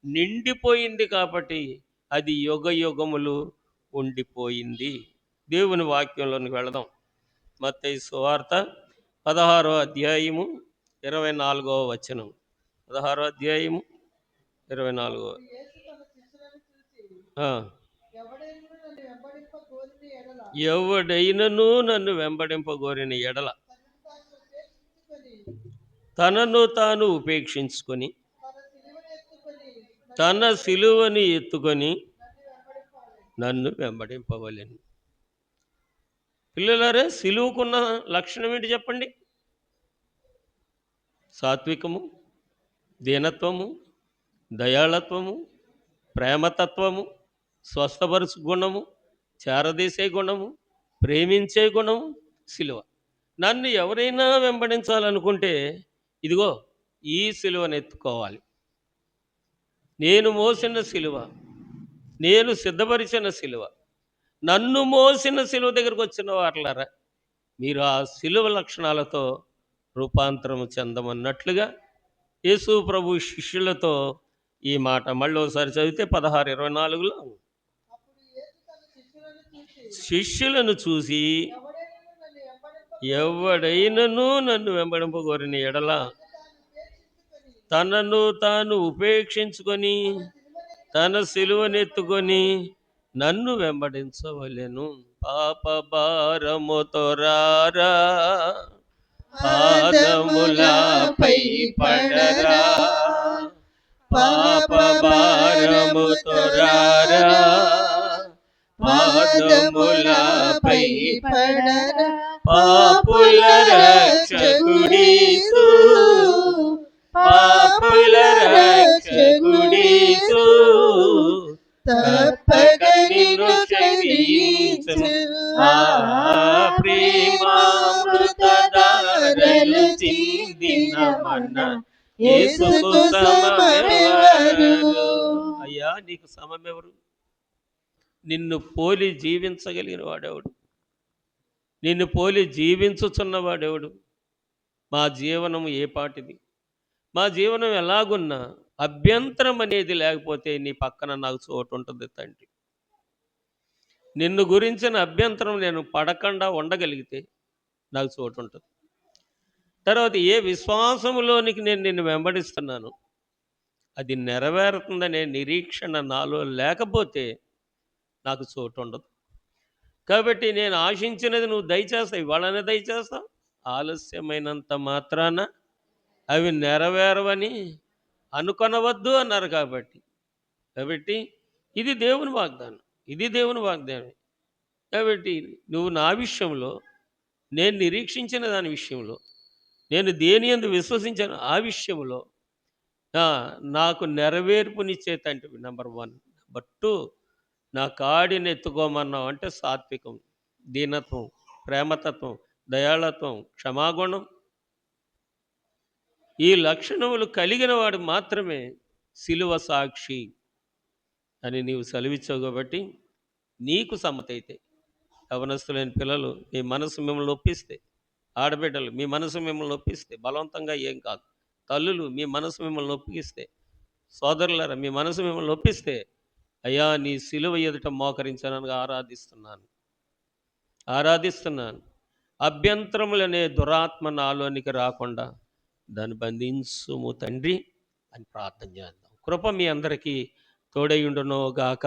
నిండిపోయింది కాబట్టి అది యుగ యుగములు ఉండిపోయింది. దేవుని వాక్యంలోనికి వెళదాం. మత్తయి సువార్త 16వ అధ్యాయము 24వ వచనం. 16వ అధ్యాయము 24వ. ఎవడైనను నన్ను వెంబడింపగోరిన ఎడల తనను తాను ఉపేక్షించుకొని తన సిలువని ఎత్తుకొని నన్ను వెంబడింపవలెను. పిల్లలారా, సిలువకున్న లక్షణం ఏంటి చెప్పండి? సాత్వికము, దీనత్వము, దయాళత్వము, ప్రేమతత్వము, స్వస్థపరుచు గుణము, చేరదీసే గుణము, ప్రేమించే గుణము సిలువ. నన్ను ఎవరైనా వెంబడించాలనుకుంటే ఇదిగో ఈ సిలువను ఎత్తుకోవాలి. నేను మోసిన సిలువ, నేను సిద్ధపరిచిన సిలువ, నన్ను మోసిన సిలువ దగ్గరకు వచ్చిన వారలారా, మీరు ఆ సిలువ లక్షణాలతో రూపాంతరం చెందమన్నట్లుగా యేసు ప్రభు శిష్యులతో ఈ మాట మళ్ళీ ఒకసారి చదివితే 16:24లో, శిష్యులను చూసి ఎవడైనను నన్ను వెంబడింపగోరిన ఎడల తనను తాను ఉపేక్షించుకొని తన సిలువనెత్తుకొని నన్ను వెంబడించవలెను. పాప భారముతో రారా, పాదములపై పడరా, పాప భారముతో రారా, పాదములపై పడరా, పాపుల రక్షకుడీసు, పాపుల రక్షకుడీసు తప్పక నిన్ను క్షమించును. ఆ ప్రేమామృతధారలు చిందిన మన్నా యేసుకు సమమెవరు? అయ్యా, నీకు సమమెవరు? నిన్ను పోలి జీవించగలిగిన వాడెవడు? నిన్ను పోలి జీవించుచున్నవాడెవడు? మా జీవనం ఏ పాటిది? మా జీవనం ఎలాగున్నా అభ్యంతరం అనేది లేకపోతే నీ పక్కన నాకు చోటు ఉంటుంది తండ్రి. నిన్ను గురించిన అభ్యంతరం నేను పడకుండా ఉండగలిగితే నాకు చోటు ఉంటుంది. తర్వాత ఏ విశ్వాసములోనికి నేను నిన్ను వెంబడిస్తున్నాను అది నెరవేరుతుందనే నిరీక్షణ నాలో లేకపోతే నాకు చోటు ఉండదు. కాబట్టి నేను ఆశించినది నువ్వు దయచేస్తావు, ఇవాళనే దయచేస్తావు. ఆలస్యమైనంత మాత్రాన అవి నెరవేరవని అనుకొనవద్దు అన్నారు. కాబట్టి ఇది దేవుని వాగ్దానం, ఇది దేవుని వాగ్దానం. కాబట్టి నువ్వు నా విషయంలో, నేను నిరీక్షించిన దాని విషయంలో, నేను దేని యందు విశ్వసించిన ఆ విషయంలో నాకు నెరవేర్పునిచ్చే తండ్రి. నెంబర్ 1. నెంబర్ 2, నా కాడిని ఎత్తుకోమన్నావు అంటే సాత్వికం, దీనత్వం, ప్రేమతత్వం, దయాళత్వం, క్షమాగుణం, ఈ లక్షణములు కలిగిన వాడు మాత్రమే సిలువ సాక్షి అని నీవు సెలవిచ్చావు. కాబట్టి నీకు సమ్మతైతే, యవనస్తులైన పిల్లలు మీ మనసు మిమ్మల్ని ఒప్పిస్తే, ఆడబిడ్డలు మీ మనసు మిమ్మల్ని ఒప్పిస్తే, బలవంతంగా ఏం కాదు, తల్లులు మీ మనసు మిమ్మల్ని ఒప్పిస్తే, సోదరులారా మీ మనసు మిమ్మల్ని ఒప్పిస్తే, అయ్యా నీ సిలువ ఎదుట మోకరించానని ఆరాధిస్తున్నాను. అభ్యంతరములనే దురాత్మ నాలోనికి రాకుండా దాన్ని బంధించుము తండ్రి అని ప్రార్థన చేద్దాం. కృప మీ అందరికీ తోడై ఉండును గాక.